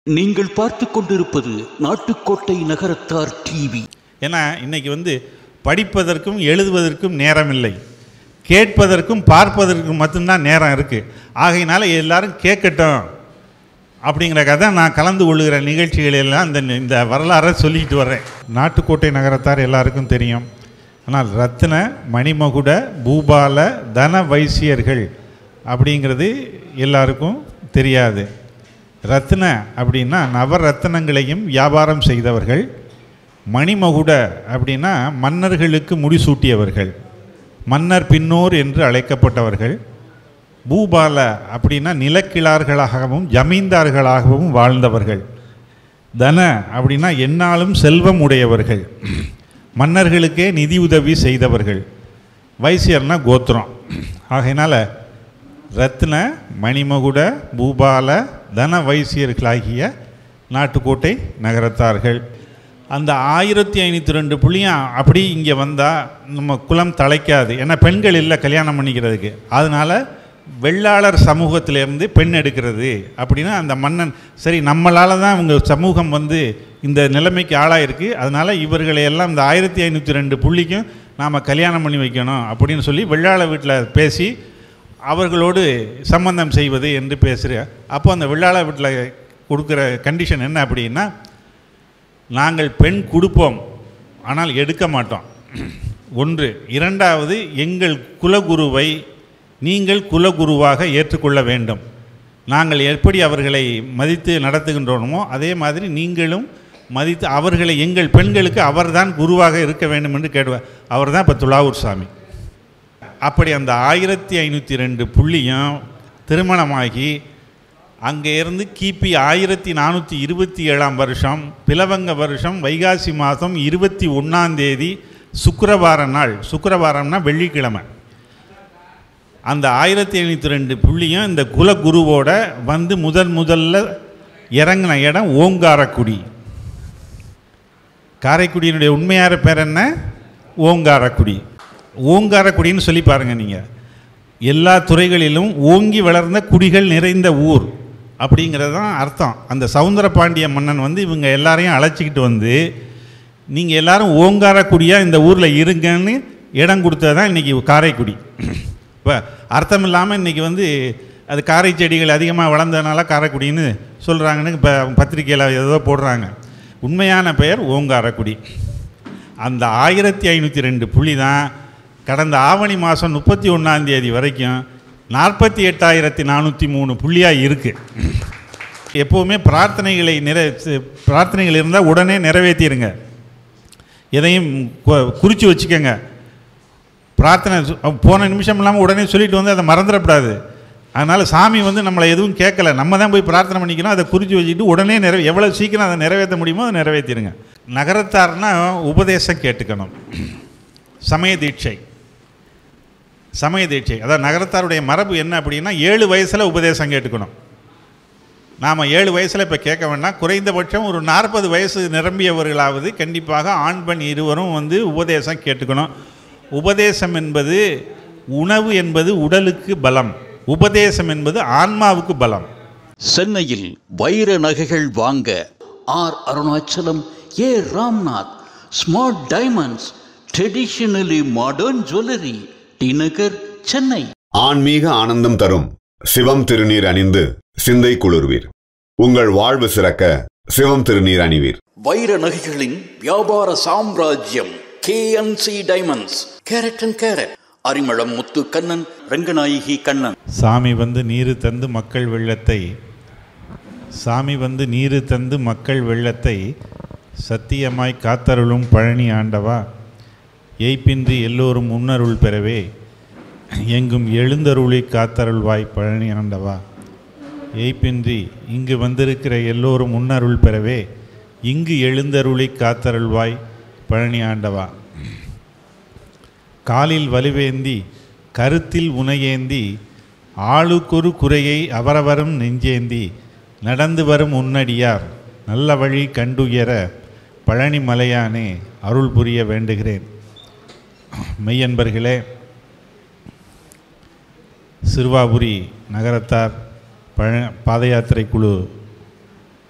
நீங்கள் பார்த்து கொண்டிருப்பது நாட்டுக்கோட்டை நகரத்தார் டிவி. ஏன்னா இன்னைக்கு படிப்பதற்கும் எழுதுவதற்கும் நேரம் இல்லை, கேட்பதற்கும் பார்ப்பதற்கும் மட்டும்தான் நேரம் இருக்குது. ஆகையினால எல்லாரும் கேட்கட்டும் அப்படிங்கிறக்காக தான் நான் கலந்து கொள்ளுகிற நிகழ்ச்சிகளெல்லாம் இந்த வரலாறை சொல்லிக்கிட்டு வர்றேன். நாட்டுக்கோட்டை நகரத்தார் எல்லாருக்கும் தெரியும். ஆனால் ரத்தின, மணிமகுட, பூபால, தன வைசியர்கள் அப்படிங்கிறது எல்லாருக்கும் தெரியாது. ரத்தின அப்படின்னா நவரத்தினங்களையும் வியாபாரம் செய்தவர்கள். மணிமகுட அப்படின்னா மன்னர்களுக்கு முடிசூட்டியவர்கள், மன்னர் பின்னோர் என்று அழைக்கப்பட்டவர்கள். பூபால அப்படின்னா நிலக்கிழார்களாகவும் ஜமீன்தார்களாகவும் வாழ்ந்தவர்கள். தன அப்படின்னா எந்நாளும் செல்வம் உடையவர்கள், மன்னர்களுக்கே நிதி உதவி செய்தவர்கள். வைசியர்னா கோத்திரம். ஆகையினால ரத்ன, மணிமகுட, பூபால, தன வைசியர்களாகிய நாட்டுக்கோட்டை நகரத்தார்கள். அந்த 1502 புள்ளியும் அப்படி இங்கே வந்தால் நம்ம குலம் தலைக்காது. ஏன்னா பெண்கள் இல்லை கல்யாணம் பண்ணிக்கிறதுக்கு. அதனால் வெள்ளாளர் சமூகத்திலேருந்து பெண் எடுக்கிறது அப்படின்னா அந்த மன்னன் சரி நம்மளால் தான் இவங்க சமூகம் இந்த நிலைமைக்கு ஆளாயிருக்கு, அதனால் இவர்களை எல்லாம் இந்த 1502 புள்ளிக்கும் நாம் கல்யாணம் பண்ணி வைக்கணும் அப்படின்னு சொல்லி வெள்ளாள வீட்டில் பேசி அவர்களோடு சம்பந்தம் செய்வது என்று பேசுகிற. அப்போ அந்த வெள்ளாள வீட்டில் கொடுக்குற கண்டிஷன் என்ன அப்படின்னா, நாங்கள் பெண் கொடுப்போம் ஆனால் எடுக்க மாட்டோம், ஒன்று. இரண்டாவது, எங்கள் குலகுருவை நீங்கள் குலகுருவாக ஏற்றுக்கொள்ள வேண்டும். நாங்கள் எப்படி அவர்களை மதித்து நடத்துகின்றோமோ அதே மாதிரி நீங்களும் மதித்து அவர்களை, எங்கள் பெண்களுக்கு அவர்தான் குருவாக இருக்க வேண்டும் என்று கேடுவார். அவர் தான் இப்போ துலாவூர் சாமி. அப்படி அந்த 1502 புள்ளியும் திருமணமாகி அங்கே இருந்து கிபி 1427 வருஷம் பிலவங்க வருஷம் வைகாசி மாதம் 21ஆம் தேதி சுக்கிரவார நாள், சுக்கிரவாரம்னா வெள்ளிக்கிழமை, அந்த 1502 புள்ளியும் இந்த குலகுருவோட முதல்ல இறங்கின இடம் ஓங்காரக்குடி. காரைக்குடியினுடைய உண்மையார பேர் என்ன? ஓங்காரக்குடி. ஓங்காரக்குடின்னு சொல்லி பாருங்கள் நீங்கள். எல்லா துறைகளிலும் ஓங்கி வளர்ந்த குடிகள் நிறைந்த ஊர் அப்படிங்கிறது தான் அர்த்தம். அந்த சவுந்தரபாண்டிய மன்னன் இவங்க எல்லாரையும் அழைச்சிக்கிட்டு நீங்கள் எல்லாரும் ஓங்காரக்குடியாக இந்த ஊரில் இருங்கன்னு இடம் கொடுத்தது தான் இன்றைக்கி காரைக்குடி. இப்போ அர்த்தம் இல்லாமல் இன்றைக்கி அது காரை செடிகள் அதிகமாக வளர்ந்ததுனால காரைக்குடின்னு சொல்கிறாங்கன்னு இப்போ பத்திரிக்கையில் ஏதோ போடுறாங்க. உண்மையான பெயர் ஓங்காரக்குடி. அந்த 1502 புள்ளி தான் கடந்த ஆவணி மாதம் 31ஆம் தேதி வரைக்கும் 48,403 புள்ளியாக இருக்குது. எப்போவுமே பிரார்த்தனைகள் இருந்தால் உடனே நிறைவேற்றிடுங்க. எதையும் குறித்து வச்சுக்கோங்க. பிரார்த்தனை போன நிமிஷம் இல்லாமல் உடனே சொல்லிட்டு அதை மறந்துடக்கூடாது. அதனால் சாமி நம்மளை எதுவும் கேட்கலை, நம்ம தான் போய் பிரார்த்தனை பண்ணிக்கணும். அதை குறித்து வச்சுக்கிட்டு உடனே எவ்வளோ சீக்கிரம் அதை நிறைவேற்ற முடியுமோ அதை நிறைவேற்றிடுங்க. நகரத்தார்னா உபதேசம் கேட்டுக்கணும். சமய தீட்சை அதாவது நகரத்தாருடைய மரபு என்ன அப்படின்னா 7 வயசில் உபதேசம் கேட்டுக்கணும். நாம் 7 வயசில் இப்போ கேட்க வேண்டாம், குறைந்தபட்சம் ஒரு 40 வயசு நிரம்பியவர்களாவது கண்டிப்பாக ஆண் பெண் இருவரும் உபதேசம் கேட்டுக்கணும். உபதேசம் என்பது உணவு என்பது உடலுக்கு பலம், உபதேசம் என்பது ஆன்மாவுக்கு பலம். சென்னையில் வைர நகைகள் வாங்க R Arunachalam, A Ramnath, smart diamonds, traditionally modern jewellery, T Nagar, Chennai. ஆன்மீக ஆனந்தம் தரும் சிவம் திருநீர் அணிந்து சிந்தை குளிர்வீர். உங்கள் வாழ்வு சிறக்க சிவம் திருநீர் அணிவீர். வைர நகைகளின் வியாபார சாம்ராஜ்யம் KNC diamonds, carat and carat, Arimalam Muthu Kannan, Ranganayaki Kannan. சாமி நீரு தந்து மக்கள் வெள்ளத்தை, சாமி நீரு தந்து மக்கள் வெள்ளத்தை சத்தியமாய் காத்தருளும் பழனி ஆண்டவா, ஏய்ப்பின்றி எல்லோரும் உன்னருள் பெறவே எங்கும் எழுந்தருளி காத்தருள்வாய் பழனி ஆண்டவா. ஏய்ப்பின்றி இங்கு வந்திருக்கிற எல்லோரும் உன்னருள் பெறவே இங்கு எழுந்தருளி காத்தருள்வாய் பழனி ஆண்டவா. காலில் வலுவேந்தி கருத்தில் உனையேந்தி ஆளுக்கொரு குறையை அவரவரும் நெஞ்சேந்தி நடந்து வரும் உன்னடியார் நல்ல வழி கண்டுயர பழனி மலையானே அருள் புரிய வேண்டுகிறேன். மெய்யன்பர்களே, சிறுவாபுரி நகரத்தார் பாத யாத்திரை குழு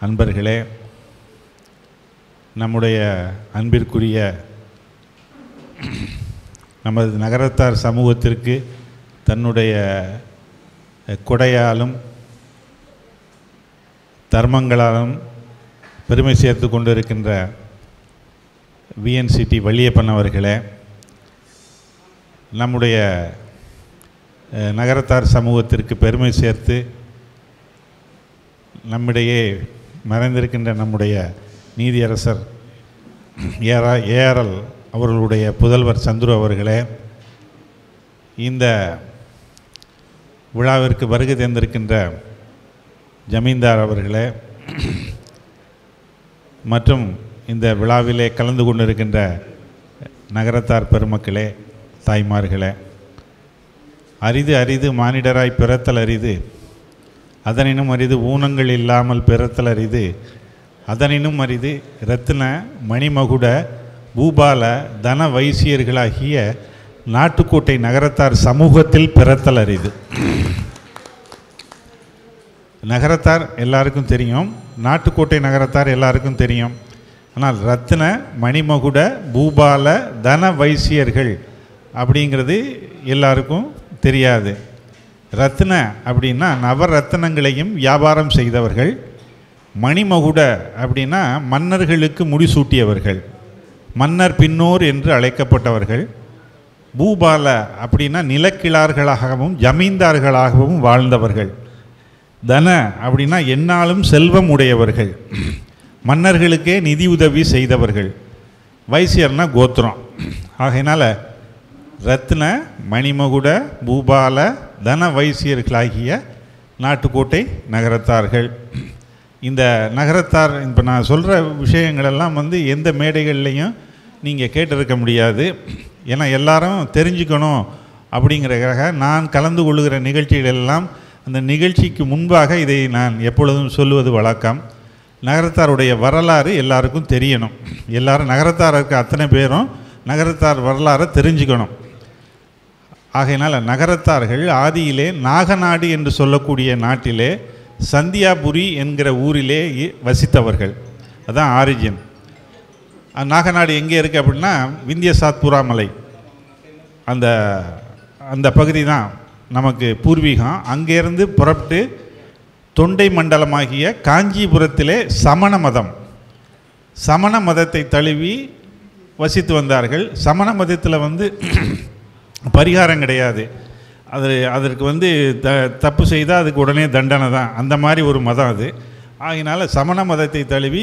அன்பர்களே, நம்முடைய அன்பிற்குரிய நமது நகரத்தார் சமூகத்திற்கு தன்னுடைய கொடையாலும் தர்மங்களாலும் பெருமை சேர்த்து கொண்டிருக்கின்ற VNCT வள்ளியப்பன் அவர்களே, நம்முடைய நகரத்தார் சமூகத்திற்கு பெருமை சேர்த்து நம்மிடையே மறைந்திருக்கின்ற நம்முடைய நீதியரசர் ARL அவர்களுடைய புதல்வர் சந்துரு அவர்களே, இந்த விழாவிற்கு வருகை தந்திருக்கின்ற ஜமீன்தார் அவர்களே மற்றும் இந்த விழாவிலே கலந்து கொண்டிருக்கின்ற நகரத்தார் பெருமக்களே, தாய்மார்களே, அரிது அரிது மானிடராய் பிறத்தல் அரிது, அதனினும் அரிது ஊனங்கள் இல்லாமல் பிறத்தல் அரிது, அதனினும் அரிது இரத்தின மணிமகுட பூபால தன வைசியர்களாகிய நாட்டுக்கோட்டை நகரத்தார் சமூகத்தில் பிறத்தல் அரிது. நகரத்தார் எல்லாருக்கும் தெரியும், நாட்டுக்கோட்டை நகரத்தார் எல்லாருக்கும் தெரியும். ஆனால் ரத்தின மணிமகுட பூபால தன வைசியர்கள் அப்படிங்கிறது எல்லாருக்கும் தெரியாது. ரத்தின அப்படின்னா நவரத்தினங்களையும் வியாபாரம் செய்தவர்கள், மணிமகுட அப்படின்னா மன்னர்களுக்கு முடிசூட்டியவர்கள், மன்னர் பின்னோர் என்று அழைக்கப்பட்டவர்கள், பூபால அப்படின்னா நிலக்கிழார்களாகவும் ஜமீன்தார்களாகவும் வாழ்ந்தவர்கள், தன அப்படின்னா எந்நாளும் செல்வம் உடையவர்கள், மன்னர்களுக்கே நிதி உதவி செய்தவர்கள், வைசியர்னா கோத்திரம். ஆகையினால் ரத்ன மணிமகுட பூபால தன வைசியர்களாகிய நாட்டுக்கோட்டை நகரத்தார்கள். இந்த நகரத்தார் இப்போ நான் சொல்கிற விஷயங்களெல்லாம் எந்த மேடைகள்லையும் நீங்கள் கேட்டிருக்க முடியாது. ஏன்னா எல்லாரும் தெரிஞ்சுக்கணும் அப்படிங்கிறதுக்காக நான் கலந்து கொள்ளுகிற நிகழ்ச்சிகளெல்லாம் அந்த நிகழ்ச்சிக்கு முன்பாக இதை நான் எப்பொழுதும் சொல்லுவது வழக்கம். நகரத்தாருடைய வரலாறு எல்லாருக்கும் தெரியணும். எல்லாரும் நகரத்தார் இருக்க அத்தனை பேரும் நகரத்தார் வரலாறை தெரிஞ்சுக்கணும். ஆகையினால் நகரத்தார்கள் ஆதியிலே நாகநாடு என்று சொல்லக்கூடிய நாட்டிலே சந்தியாபுரி என்கிற ஊரிலே வசித்தவர்கள். அதுதான் ஆரிஜின். நாகநாடு எங்கே இருக்குது அப்படின்னா விந்திய சாத்புரா மலை அந்த அந்த பகுதி தான் நமக்கு பூர்வீகம். அங்கேருந்து புறப்பட்டு தொண்டை மண்டலமாகிய காஞ்சிபுரத்திலே சமண மதத்தை தழுவி வசித்து வந்தார்கள். சமண மதத்தில் பரிகாரம் கிடையாது. அதற்கு தப்பு செய்தால் அதுக்கு உடனே தண்டனை தான். அந்த மாதிரி ஒரு மதம் அது. ஆகினால சமண மதத்தை தழுவி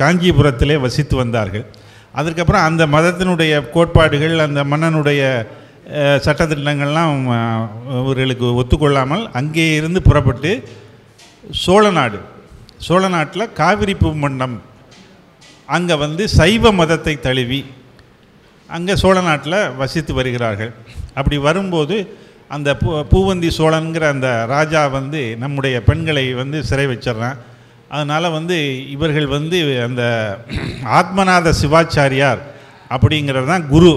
காஞ்சிபுரத்திலே வசித்து வந்தார்கள். அதுக்கப்புறம் அந்த மதத்தினுடைய கோட்பாடுகள், அந்த மன்னனுடைய சட்டத்திட்டங்கள்லாம் அவர்களுக்கு ஒத்துக்கொள்ளாமல் அங்கே இருந்து புறப்பட்டு சோழ நாட்டில் காவிரி பூமண்டம் அங்கே சைவ மதத்தை தழுவி அங்கே சோழ நாட்டில் வசித்து வருகிறார்கள். அப்படி வரும்போது அந்த பூவந்தி சோழனுங்கிற அந்த ராஜா நம்முடைய பெண்களை சிறை வச்சிட்றான். அதனால் இவர்கள் அந்த ஆத்மநாத சிவாச்சாரியார் அப்படிங்கிறது தான் குரு.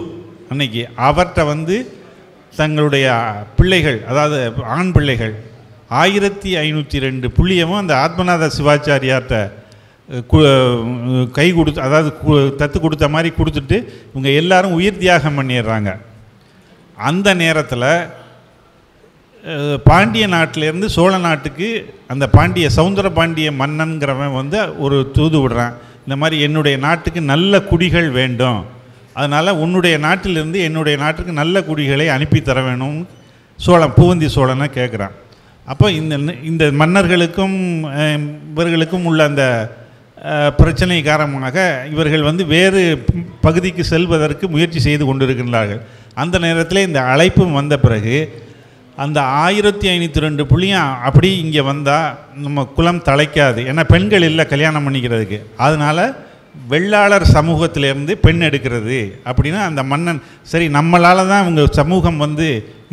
அன்னைக்கு அவர்கிட்ட தங்களுடைய பிள்ளைகள், அதாவது ஆண் பிள்ளைகள் 1502 புள்ளியமும் அந்த ஆத்மநாத சிவாச்சாரியார்கிட்ட கை கொடுத்து, அதாவது தத்து கொடுத்த மாதிரி கொடுத்துட்டு இவங்க எல்லாரும் உயிர் தியாகம் பண்ணிடுறாங்க. அந்த நேரத்தில் பாண்டிய நாட்டிலேருந்து சோழ நாட்டுக்கு அந்த சவுந்தர பாண்டிய மன்னன்கிறவன் ஒரு தூது விடுறான். இந்த மாதிரி என்னுடைய நாட்டுக்கு நல்ல குடிகள் வேண்டும், அதனால் உன்னுடைய நாட்டிலிருந்து என்னுடைய நாட்டுக்கு நல்ல குடிகளை அனுப்பி தர வேணும் பூவந்தி சோழனை கேட்குறான். அப்போ இந்த மன்னர்களுக்கும் இவர்களுக்கும் உள்ள அந்த பிரச்சனை காரணமாக இவர்கள் வேறு பகுதிக்கு செல்வதற்கு முயற்சி செய்து கொண்டிருக்கின்றார்கள். அந்த நேரத்தில் இந்த அழைப்பும் வந்த பிறகு அந்த 1502 புள்ளியும் அப்படி இங்கே வந்தால் நம்ம குலம் தலைக்காது. ஏன்னா பெண்கள் இல்லை கல்யாணம் பண்ணிக்கிறதுக்கு. அதனால் வெள்ளாளர் சமூகத்திலேருந்து பெண் எடுக்கிறது அப்படின்னா அந்த மன்னன் சரி நம்மளால் தான் இவங்க சமூகம்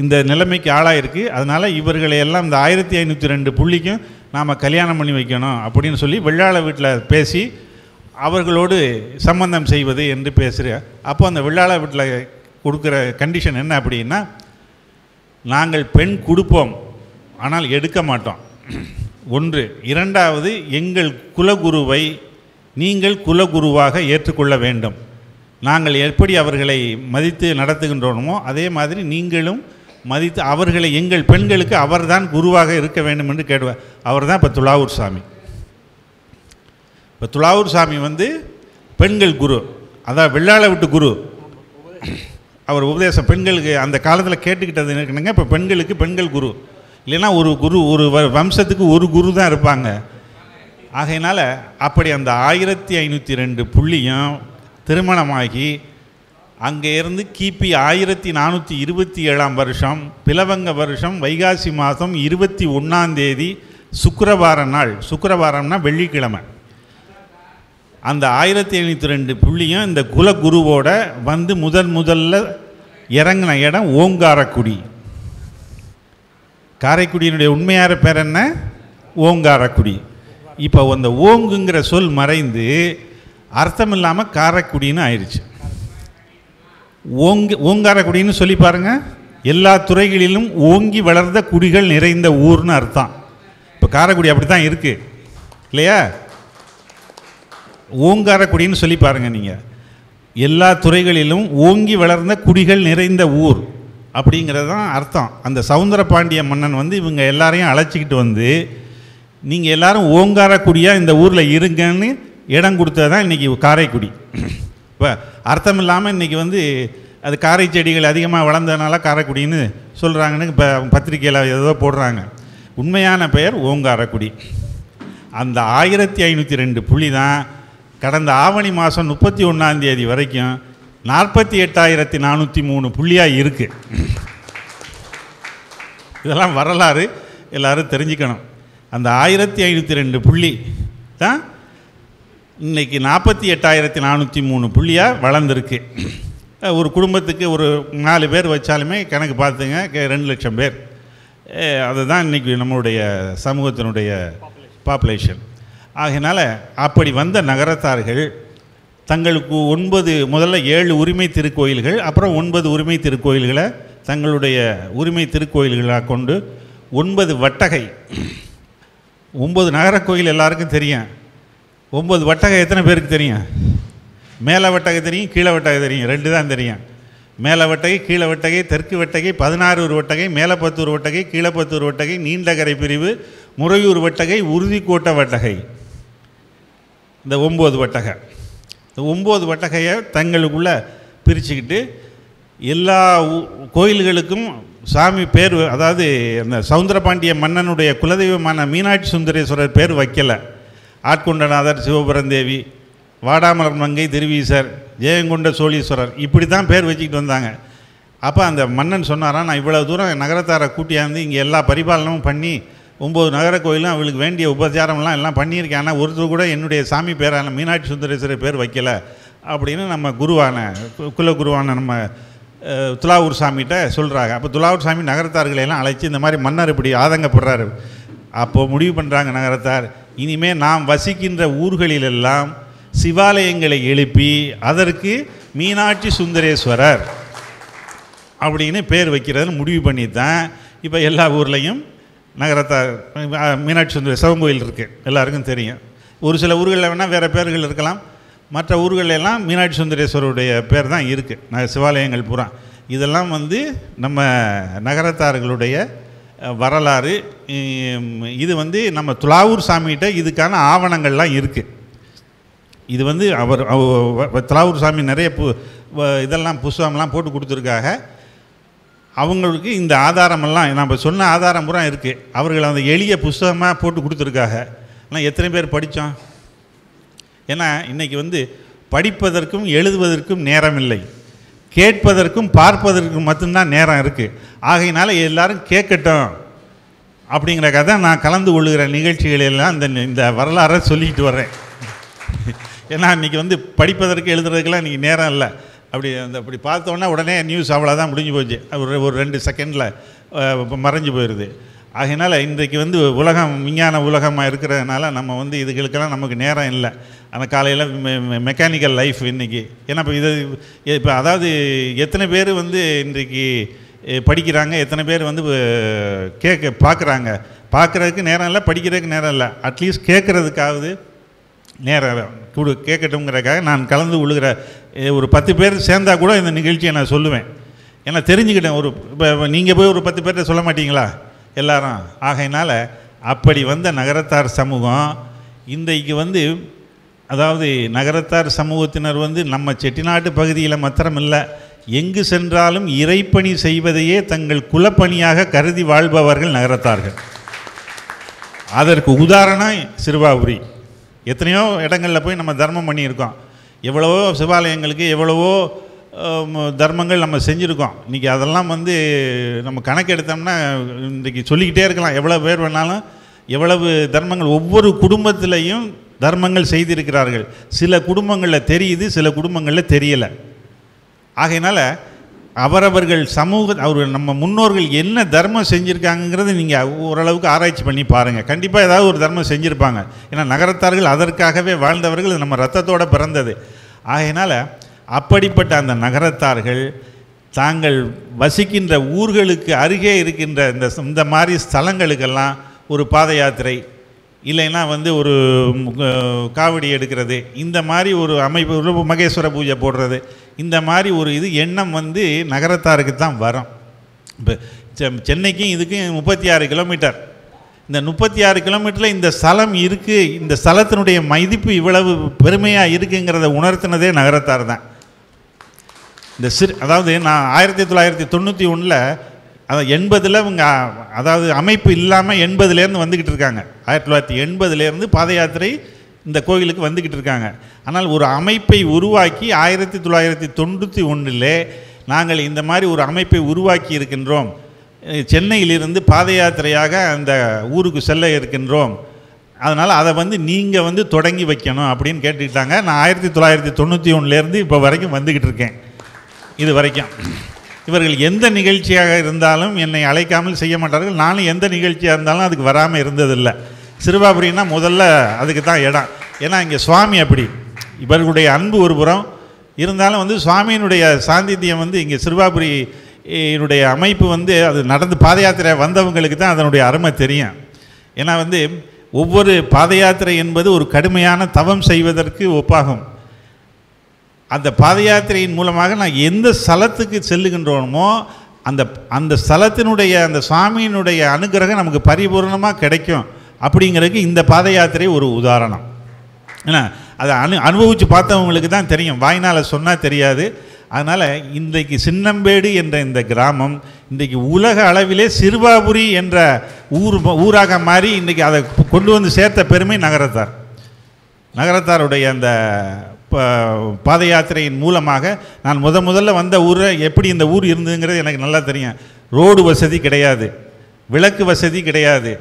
இந்த நிலைமைக்கு ஆளாயிருக்கு, அதனால் இவர்களை எல்லாம் இந்த 1502 புள்ளிக்கும் நாம் கல்யாணம் பண்ணி வைக்கணும் அப்படின்னு சொல்லி வெள்ளாள வீட்டில் பேசி அவர்களோடு சம்பந்தம் செய்வது என்று பேசுகிற. அப்போ அந்த வெள்ளாள வீட்டில் கொடுக்குற கண்டிஷன் என்ன அப்படின்னா, நாங்கள் பெண் கொடுப்போம் ஆனால் எடுக்க மாட்டோம். ஒன்று. இரண்டாவது, எங்கள் குலகுருவை நீங்கள் குலகுருவாக ஏற்றுக்கொள்ள வேண்டும். நாங்கள் எப்படி அவர்களை மதித்து நடத்துகின்றோமோ அதே மாதிரி நீங்களும் மதித்து அவர்களை, எங்கள் பெண்களுக்கு அவர்தான் குருவாக இருக்க வேண்டும் என்று கேடுவார். அவர் தான் இப்போ துலாவூர் சாமி. இப்போ துலாவூர் சாமி வந்து பெண்கள் குரு, அதான் வெள்ளாள விட்டு குரு. அவர் உபதேசம் பெண்களுக்கு அந்த காலத்தில் கேட்டுக்கிட்டது இருக்குங்க. இப்போ பெண்களுக்கு பெண்கள் குரு, இல்லைன்னா ஒரு குரு, ஒரு வம்சத்துக்கு ஒரு குரு தான் இருப்பாங்க. ஆகையினால் அப்படி அந்த 1502 புள்ளியும் திருமணமாகி அங்கே இருந்து கிபி 1427 வருஷம் பிலவங்க வருஷம் வைகாசி மாதம் 21 சுக்கிரவார நாள், சுக்கிரவாரம்னா வெள்ளிக்கிழமை, அந்த 1502 புள்ளியும் இந்த குலகுருவோட வந்து முதல்ல இறங்கின இடம் ஓங்காரக்குடி. காரைக்குடியினுடைய உண்மையான பேர் என்ன? ஓங்காரக்குடி. இப்போ அந்த ஓங்குங்கிற சொல் மறைந்து அர்த்தம் இல்லாமல் காரைக்குடின்னு ஆயிடுச்சு. ஓங்காரக்குடின்னு சொல்லி பாருங்கள். எல்லா துறைகளிலும் ஓங்கி வளர்ந்த குடிகள் நிறைந்த ஊர்னு அர்த்தம். இப்போ காரைக்குடி அப்படி தான் இருக்குது இல்லையா? ஓங்காரக்குடின்னு சொல்லி பாருங்கள் நீங்கள். எல்லா துறைகளிலும் ஓங்கி வளர்ந்த குடிகள் நிறைந்த ஊர் அப்படிங்கிறது தான் அர்த்தம். அந்த சவுந்தரபாண்டிய மன்னன் வந்து இவங்க எல்லாரையும் அழைச்சிக்கிட்டு வந்து நீங்கள் எல்லாரும் ஓங்காரக்குடியாக இந்த ஊரில் இருங்கன்னு இடம் கொடுத்தது தான் இன்றைக்கி காரைக்குடி. இப்போ அர்த்தம் இல்லாமல் இன்றைக்கி வந்து அது காரை செடிகள் அதிகமாக வளர்ந்ததுனால காரைக்குடின்னு சொல்கிறாங்கன்னு இப்போ பத்திரிக்கையில் ஏதோ போடுறாங்க. உண்மையான பெயர் ஓங்காரக்குடி. அந்த 1502 புள்ளி தான் கடந்த ஆவணி மாதம் 31 வரைக்கும் 48,403 புள்ளியாக இருக்குது. இதெல்லாம் வரலாறு, எல்லோரும் தெரிஞ்சுக்கணும். அந்த 1502 புள்ளி தான் இன்றைக்கி 48,403 புள்ளியாக வளர்ந்துருக்கு. ஒரு குடும்பத்துக்கு ஒரு 4 பேர் வச்சாலுமே கணக்கு பார்த்துங்க 2 லட்சம் பேர். அதுதான் இன்றைக்கி நம்மளுடைய சமூகத்தினுடைய பாப்புலேஷன். ஆகையினால் அப்படி வந்த நகரத்தார்கள் தங்களுக்கு 9, முதல்ல 7 உரிமை திருக்கோயில்கள், அப்புறம் 9 உரிமை திருக்கோயில்களை தங்களுடைய உரிமை திருக்கோயில்களாக கொண்டு 9 வட்டகை. 9 நகர கோயில் எல்லாருக்கும் தெரியும். 9 வட்டகை எத்தனை பேருக்கு தெரியும்? மேலே வட்டகை தெரியும், கீழே வட்டகை தெரியும், 2 தான் தெரியும். மேலே வட்டகை, கீழே வட்டகை, தெற்கு வட்டகை, 16 வட்டகை, மேலே 10 வட்டகை, கீழே 10 வட்டகை, நீண்டகரை பிரிவு, முறையூர் வட்டகை, உறுதிக்கோட்டை வட்டகை. இந்த 9 வட்டகை. இந்த 9 வட்டகையை தங்களுக்குள்ளே பிரிச்சுக்கிட்டு எல்லா கோயில்களுக்கும் சாமி பேர், அதாவது அந்த சவுந்தரபாண்டிய மன்னனுடைய குலதெய்வமான மீனாட்சி சுந்தரேஸ்வரர் பேர் வைக்கலை. ஆட்கொண்டநாதர், சிவபுரந்தேவி, வாடாமலர் மங்கை, திருவீசர், ஜெயங்கொண்ட சோழீஸ்வரர், இப்படி தான் பேர் வச்சுக்கிட்டு வந்தாங்க. அப்போ அந்த மன்னன் சொன்னாரான், நான் இவ்வளோ தூரம் நகரத்தாரை கூட்டியாந்து இங்கே எல்லா பரிபாலனமும் பண்ணி 9 நகர கோயிலும் அவளுக்கு வேண்டிய உபச்சாரம்லாம் எல்லாம் பண்ணியிருக்கேன். ஆனால் ஒருத்தர் கூட என்னுடைய சாமி பேரான மீனாட்சி சுந்தரேஸ்வரர் பேர் வைக்கலை அப்படின்னு நம்ம குருவான குலகுருவான நம்ம துலாவூர் சாமிகிட்ட சொல்கிறாங்க. அப்போ துலாவூர் சாமி நகரத்தார்களை எல்லாம் அழைச்சி இந்த மாதிரி மன்னர் இப்படி ஆதங்கப்படுறாரு. அப்போது முடிவு பண்ணுறாங்க நகரத்தார், இனிமேல் நாம் வசிக்கின்ற ஊர்களிலெல்லாம் சிவாலயங்களை எழுப்பி அதற்கு மீனாட்சி சுந்தரேஸ்வரர் அப்படின்னு பேர் வைக்கிறதுன்னு முடிவு பண்ணி தான் இப்போ எல்லா ஊர்லேயும் நகரத்தார் மீனாட்சி சுந்தர சிவங்கோயில் இருக்குது, எல்லாருக்கும் தெரியும். ஒரு சில ஊர்களில் வேணால் வேறு பேர்கள் இருக்கலாம், மற்ற ஊர்களெல்லாம் மீனாட்சி சுந்தரேஸ்வருடைய பேர் தான் இருக்குது சிவாலயங்கள் பூரா. இதெல்லாம் வந்து நம்ம நகரத்தார்களுடைய வரலாறு. இது வந்து நம்ம துலாவூர் சாமிகிட்ட இதுக்கான ஆவணங்கள்லாம் இருக்குது. இது வந்து அவர் துலாவூர் சாமி நிறைய இதெல்லாம் புஸ்தகம்லாம் போட்டு கொடுத்துருக்காங்க. அவங்களுக்கு இந்த ஆதாரமெல்லாம் நம்ம சொன்ன ஆதாரம் பூரா இருக்குது. அவர்கள் அந்த எளிய புஸ்தகமாக போட்டு கொடுத்துருக்காங்க. ஆனால் எத்தனை பேர் படித்தோம்? ஏன்னா இன்றைக்கி வந்து படிப்பதற்கும் எழுதுவதற்கும் நேரம் இல்லை, கேட்பதற்கும் பார்ப்பதற்கும் மட்டும்தான் நேரம் இருக்குது. ஆகையினால எல்லாரும் கேட்கட்டும் அப்படிங்கிற கதை நான் கலந்து கொள்ளுகிற நிகழ்ச்சிகளெல்லாம் இந்த வரலாறை சொல்லிக்கிட்டு வர்றேன். ஏன்னா இன்றைக்கி வந்து படிப்பதற்கு எழுதுறதுக்கெல்லாம் இன்றைக்கி நேரம் இல்லை. அப்படி பார்த்தோன்னா உடனே நியூஸ் அவ்வளோதான் முடிஞ்சு போச்சு, ஒரு 2 செகண்டில் மறைஞ்சு போயிடுது. ஆகையினால் இன்றைக்கு வந்து உலகம் விஞ்ஞான உலகமாக இருக்கிறதுனால நம்ம வந்து இதுகளுக்கெல்லாம் நமக்கு நேரம் இல்லை. அந்த காலையில் மெக்கானிக்கல் லைஃப் இன்றைக்கி. ஏன்னா இப்போ அதாவது எத்தனை பேர் வந்து இன்றைக்கி படிக்கிறாங்க, எத்தனை பேர் வந்து பார்க்குறதுக்கு நேரம் இல்லை, படிக்கிறதுக்கு நேரம் இல்லை, அட்லீஸ்ட் கேட்குறதுக்காவது நேரம் கேட்கட்டுங்கிறதுக்காக நான் கலந்து விழுகிற ஒரு 10 பேர் சேர்ந்தால் கூட இந்த நிகழ்ச்சியை நான் சொல்லுவேன். ஏன்னா தெரிஞ்சுக்கிட்டேன். இப்போ நீங்கள் போய் ஒரு 10 பேர்கிட்ட சொல்ல மாட்டீங்களா எல்லாரும்? ஆகையினால் அப்படி வந்த நகரத்தார் சமூகம் இன்றைக்கு வந்து, அதாவது நகரத்தார் சமூகத்தினர் வந்து நம்ம செட்டிநாட்டு பகுதியில் மாத்திரம் இல்லை, எங்கு சென்றாலும் இறைப்பணி செய்வதையே தங்கள் குலப்பணியாக கருதி வாழ்பவர்கள் நகரத்தார்கள். அதற்கு உதாரணம் சிறுவாபுரி. எத்தனையோ இடங்களில் போய் நம்ம தர்மம் பண்ணியிருக்கோம், எவ்வளவோ சிவாலயங்களுக்கு எவ்வளவோ தர்மங்கள் நம்ம செஞ்சுருக்கோம். இன்றைக்கி அதெல்லாம் வந்து நம்ம கணக்கு எடுத்தோம்னா இன்றைக்கி சொல்லிக்கிட்டே இருக்கலாம், எவ்வளோ பேர் வேணாலும் எவ்வளவு தர்மங்கள் ஒவ்வொரு குடும்பத்திலையும் தர்மங்கள் செய்திருக்கிறார்கள். சில குடும்பங்களில் தெரியுது, சில குடும்பங்களில் தெரியலை. ஆகையினால் அவரவர்கள் நம்ம முன்னோர்கள் என்ன தர்மம் செஞ்சுருக்காங்கிறத நீங்கள் ஓரளவுக்கு ஆராய்ச்சி பண்ணி பாருங்கள். கண்டிப்பாக ஏதாவது ஒரு தர்மம் செஞ்சுருப்பாங்க. ஏன்னா நகரத்தார்கள் அதற்காகவே வாழ்ந்தவர்கள், நம்ம ரத்தத்தோடு பிறந்தது. ஆகையினால் அப்படிப்பட்ட அந்த நகரத்தார்கள் தாங்கள் வசிக்கின்ற ஊர்களுக்கு அருகே இருக்கின்ற இந்த மாதிரி ஸ்தலங்களுக்கெல்லாம் ஒரு பாத யாத்திரை, இல்லைன்னா வந்து ஒரு காவடி எடுக்கிறது, இந்த மாதிரி ஒரு அமைப்பு, மகேஸ்வர பூஜை போடுறது, இந்த மாதிரி ஒரு எண்ணம் வந்து நகரத்தாருக்கு தான் வரும். இப்போ சென்னைக்கும் இதுக்கும் 36 கிலோமீட்டர். இந்த 36 கிலோமீட்டரில் இந்த ஸ்தலம் இருக்குது, இந்த ஸ்தலத்தினுடைய மதிப்பு இவ்வளவு பெருமையாக இருக்குங்கிறத உணர்த்தினதே நகரத்தார் தான். அதாவது நான் 1991 அதாவது 80 இவங்க, அதாவது அமைப்பு இல்லாமல் 80லேருந்து வந்துக்கிட்டு இருக்காங்க. 1980லேருந்து பாத யாத்திரை இந்த கோயிலுக்கு வந்துக்கிட்டு இருக்காங்க. ஆனால் ஒரு அமைப்பை உருவாக்கி 1991 நாங்கள் இந்த மாதிரி ஒரு அமைப்பை உருவாக்கி இருக்கின்றோம். சென்னையிலிருந்து பாத யாத்திரையாக அந்த ஊருக்கு செல்ல இருக்கின்றோம், அதனால் அதை வந்து நீங்கள் வந்து தொடங்கி வைக்கணும் அப்படின்னு கேட்டுக்கிட்டாங்க. நான் 1991 இப்போ வரைக்கும் வந்துக்கிட்டு இருக்கேன். இது வரைக்கும் இவர்கள் எந்த நிகழ்ச்சியாக இருந்தாலும் என்னை அழைக்காமல் செய்ய மாட்டார்கள். நானும் எந்த நிகழ்ச்சியாக இருந்தாலும் அதுக்கு வராமல் இருந்ததில்லை. சிறுவாபுரின்னா முதல்ல அதுக்கு தான் இடம். ஏன்னா இங்கே சுவாமி அப்படி, இவர்களுடைய அன்பு ஒரு புறம் இருந்தாலும் வந்து சுவாமியினுடைய சாந்தித்தியம் வந்து இங்கே சிறுவாபுரியினுடைய அமைப்பு வந்து அது நடந்து பாத யாத்திரை வந்தவங்களுக்கு தான் அதனுடைய அருமை தெரியும். ஏன்னா வந்து ஒவ்வொரு பாத யாத்திரை என்பது ஒரு கடுமையான தவம் செய்வதற்கு ஒப்பாகும். அந்த பாத யாத்திரையின் மூலமாக நான் எந்த ஸ்தலத்துக்கு செல்லுகின்றோமோ அந்த ஸ்தலத்தினுடைய அந்த சுவாமியினுடைய அனுகிரகம் நமக்கு பரிபூர்ணமாக கிடைக்கும். அப்படிங்கிறதுக்கு இந்த பாத யாத்திரை ஒரு உதாரணம். ஏன்னா அதை அனுபவித்து பார்த்தவங்களுக்கு தான் தெரியும், வாய்னால் சொன்னால் தெரியாது. அதனால் இன்றைக்கு சின்னம்பேடு என்ற இந்த கிராமம் இன்றைக்கு உலக அளவிலே சிறுவாபுரி என்ற ஊராக மாறி இன்றைக்கி அதை கொண்டு வந்து சேர்த்த பெருமை நகரத்தாருடைய அந்த பாத யாத்திரையின் மூலமாக நான் முதல்ல வந்த ஊரை எப்படி இந்த ஊர் இருந்ததுங்கிறது எனக்கு நல்லா தெரியும். ரோடு வசதி கிடையாது, விளக்கு வசதி கிடையாது,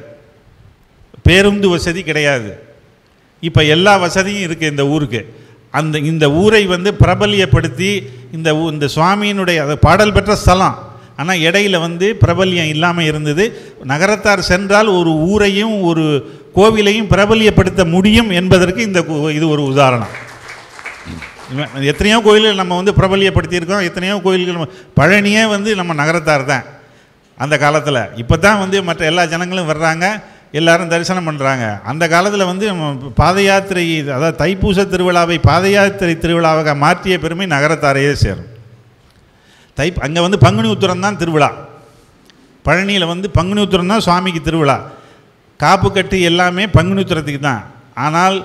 பேருந்து வசதி கிடையாது. இப்போ எல்லா வசதியும் இருக்குது இந்த ஊருக்கு. இந்த ஊரை வந்து பிரபல்யப்படுத்தி இந்த சுவாமியினுடைய பாடல் பெற்ற ஸ்தலம், ஆனால் இடையில வந்து பிரபல்யம் இல்லாமல் இருந்தது. நகரத்தார் சென்றால் ஒரு ஊரையும் ஒரு கோவிலையும் பிரபல்யப்படுத்த முடியும் என்பதற்கு இது ஒரு உதாரணம். எத்தனையோ கோயில்கள் நம்ம வந்து பிரபல்யப்படுத்தியிருக்கோம், எத்தனையோ கோயில்கள். பழனியே வந்து நம்ம நகரத்தார் தான் அந்த காலத்தில். இப்போ தான் வந்து மற்ற எல்லா ஜனங்களும் வர்றாங்க, எல்லாரும் தரிசனம் பண்ணுறாங்க. அந்த காலத்தில் வந்து பாத யாத்திரை, அதாவது தைப்பூச திருவிழாவை பாத யாத்திரை திருவிழாவாக மாற்றிய பெருமை நகரத்தாரையே சேரும். அங்கே வந்து பங்குனி உத்திரம் தான் திருவிழா. பழனியில் வந்து பங்குனி உத்திரம் தான் சுவாமிக்கு திருவிழா. காப்பு கட்டு எல்லாமே பங்குனி உத்திரத்துக்கு தான். ஆனால்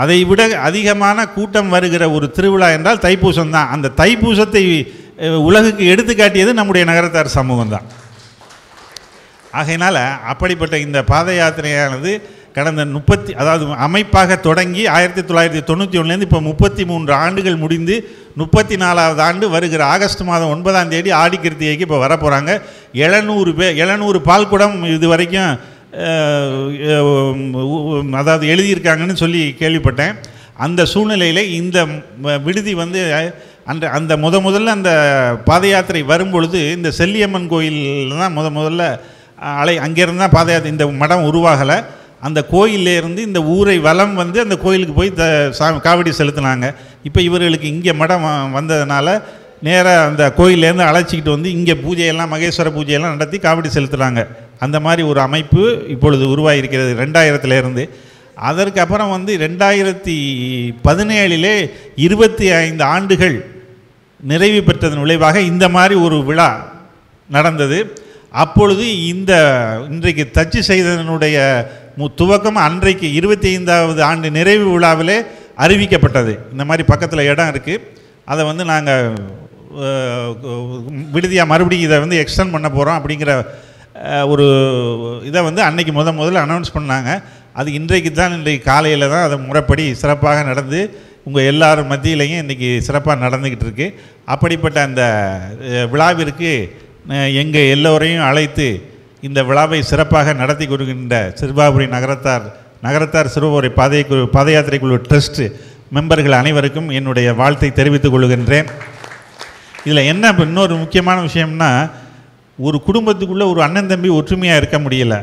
அதை விட அதிகமான கூட்டம் வருகிற ஒரு திருவிழா என்றால் தைப்பூசம் தான். அந்த தைப்பூசத்தை உலகுக்கு எடுத்துக்காட்டியது நம்முடைய நகரத்தார் சமூகம் தான். ஆகையினால் அப்படிப்பட்ட இந்த பாத யாத்திரையானது கடந்த அதாவது அமைப்பாக தொடங்கி 1991 இப்போ 33 ஆண்டுகள் முடிந்து 34வது ஆண்டு வருகிற ஆகஸ்ட் மாதம் 9ஆம் தேதி ஆடி கிருத்திகைக்கு இப்போ வரப்போகிறாங்க. 700 பால்குடம் இது வரைக்கும் அதாவது எழுதியிருக்காங்கன்னு சொல்லி கேள்விப்பட்டேன். அந்த சூழ்நிலையில் இந்த விடுதி வந்து அந்த முதல்ல அந்த பாத யாத்திரை வரும்பொழுது இந்த செல்லியம்மன் கோயிலில் தான் முதல்ல அங்கேருந்து தான் பாத யாத்திரை, இந்த மடம் உருவாகலை. அந்த கோயிலேருந்து இந்த ஊரை வலம் வந்து அந்த கோயிலுக்கு போய் காவடி செலுத்தினாங்க. இப்போ இவர்களுக்கு இங்கே மடம் வந்ததுனால நேராக அந்த கோயிலேருந்து அழைச்சிக்கிட்டு வந்து இங்கே பூஜையெல்லாம் மகேஸ்வர பூஜையெல்லாம் நடத்தி காவடி செலுத்துகிறாங்க. அந்த மாதிரி ஒரு அமைப்பு இப்பொழுது உருவாகியிருக்கிறது 2000 அதற்கப்புறம் வந்து 2017 25 ஆண்டுகள் நிறைவு பெற்றதன் விளைவாக இந்த மாதிரி ஒரு விழா நடந்தது. அப்பொழுது இன்றைக்கு தச்சு செய்ததனுடைய துவக்கம் அன்றைக்கு 25வது ஆண்டு நிறைவு விழாவிலே அறிவிக்கப்பட்டது. இந்த மாதிரி பக்கத்தில் இடம் இருக்குது, அதை வந்து நாங்கள் விடுதியாக மறுபடியும் இதை வந்து எக்ஸ்டெண்ட் பண்ண போகிறோம் அப்படிங்கிற ஒரு இதை வந்து அன்றைக்கி முதல்ல அனௌன்ஸ் பண்ணாங்க. அது இன்றைக்கு காலையில் தான் அதை முறைப்படி சிறப்பாக நடந்து உங்கள் எல்லார் மத்தியிலையும் இன்றைக்கி சிறப்பாக நடந்துக்கிட்டு இருக்குது. அப்படிப்பட்ட அந்த விழாவிற்கு எங்கள் எல்லோரையும் அழைத்து இந்த விழாவை சிறப்பாக நடத்தி கொடுக்கின்ற சிறுவாபுரி நகரத்தார் சிறுவாபுரி பாத யாத்திரை குழு ட்ரஸ்ட் மெம்பர்கள் அனைவருக்கும் என்னுடைய வாழ்த்தை தெரிவித்துக் கொள்கின்றேன். இதில் என்ன இன்னொரு முக்கியமான விஷயம்னா, ஒரு குடும்பத்துக்குள்ளே ஒரு அண்ணன் தம்பி ஒற்றுமையாக இருக்க முடியல.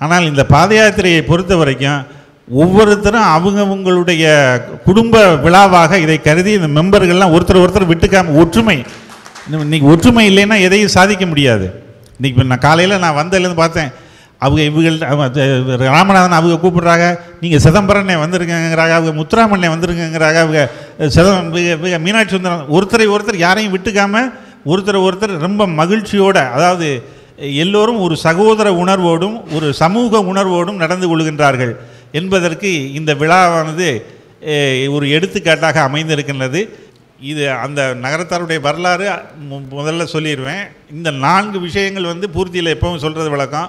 ஆனால் இந்த பாத யாத்திரையை பொறுத்த வரைக்கும் ஒவ்வொருத்தரும் அவங்களுடைய குடும்ப விழாவாக இதை கருதி இந்த மெம்பர்கள்லாம் ஒருத்தர் விட்டுக்காம ஒற்றுமை. இன்றைக்கி ஒற்றுமை இல்லைன்னா எதையும் சாதிக்க முடியாது. இன்றைக்கி இப்போ நான் காலையில் வந்ததுலேருந்து பார்த்தேன், ராமநாதன் அவங்க கூப்பிட்றாங்க, நீங்கள் சிதம்பரனே வந்திருக்கங்கிறாங்க, அவங்க முத்துராமண்ணே வந்திருக்கங்கிறாங்க, அவங்க மீனாட்சி சுந்தரம், ஒருத்தர் யாரையும் விட்டுக்காமல் ஒருத்தர் ரொம்ப மகிழ்ச்சியோடு, அதாவது எல்லோரும் ஒரு சகோதர உணர்வோடும் ஒரு சமூக உணர்வோடும் நடந்து கொள்கின்றார்கள் என்பதற்கு இந்த விழாவானது ஒரு எடுத்துக்காட்டாக அமைந்திருக்கின்றது. இது அந்த நகரத்தாருடைய வரலாறு முதல்ல சொல்லிடுவேன். இந்த 4 விஷயங்கள் வந்து பூர்த்தியில் எப்பவும் சொல்கிறது வழக்கம்.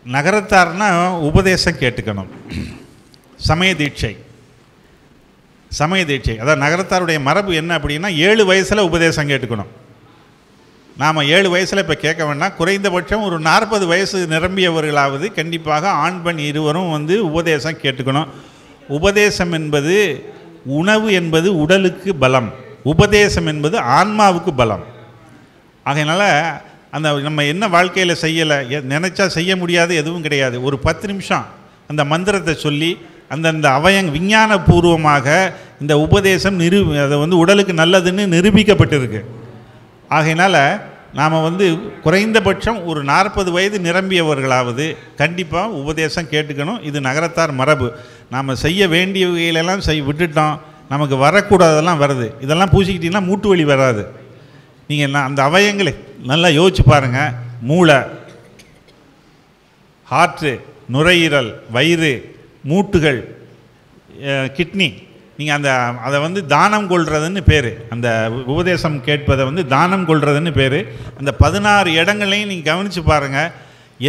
நகரத்தார்னா உபதேசம் கேட்டுக்கணும், சமய தீட்சை. அதாவது நகரத்தாருடைய மரபு என்ன அப்படின்னா 7 வயசில் உபதேசம் கேட்டுக்கணும். நாம் 7 வயசில் இப்போ கேட்க வேண்டாம், குறைந்தபட்சம் ஒரு 40 வயசு நிரம்பியவர்களாவது கண்டிப்பாக ஆண் பெண் இருவரும் வந்து உபதேசம் கேட்டுக்கணும். உபதேசம் என்பது, உணவு என்பது உடலுக்கு பலம், உபதேசம் என்பது ஆன்மாவுக்கு பலம். ஆகையினால அந்த நம்ம என்ன வாழ்க்கையில் செய்யலை, நினச்சா செய்ய முடியாது எதுவும் கிடையாது. ஒரு 10 நிமிஷம் அந்த மந்திரத்தை சொல்லி அந்தந்த விஞ்ஞானபூர்வமாக இந்த உபதேசம் அதை வந்து உடலுக்கு நல்லதுன்னு நிரூபிக்கப்பட்டிருக்கு. ஆகையினால நாம் வந்து குறைந்தபட்சம் ஒரு 40 வயது நிரம்பியவர்களாவது கண்டிப்பாக உபதேசம் கேட்டுக்கணும். இது நகரத்தார் மரபு. நாம் செய்ய வேண்டிய வகையிலெல்லாம் விட்டுட்டோம், நமக்கு வரக்கூடாதெல்லாம் வருது. இதெல்லாம் பூசிக்கிட்டிங்கன்னா மூட்டு வலி வராது. நீங்கள் அந்த அவயங்களை நல்லா யோசிச்சு பாருங்கள். மூளை, ஹார்ட்டு, நுரையீரல், வயிறு, மூட்டுகள், கிட்னி, நீங்கள் அதை வந்து தானம் கொள்றதுன்னு பேர். அந்த உபதேசம் கேட்பதை வந்து தானம் கொள்றதுன்னு பேர். அந்த 16 இடங்களையும் நீங்கள் கவனித்து பாருங்கள்.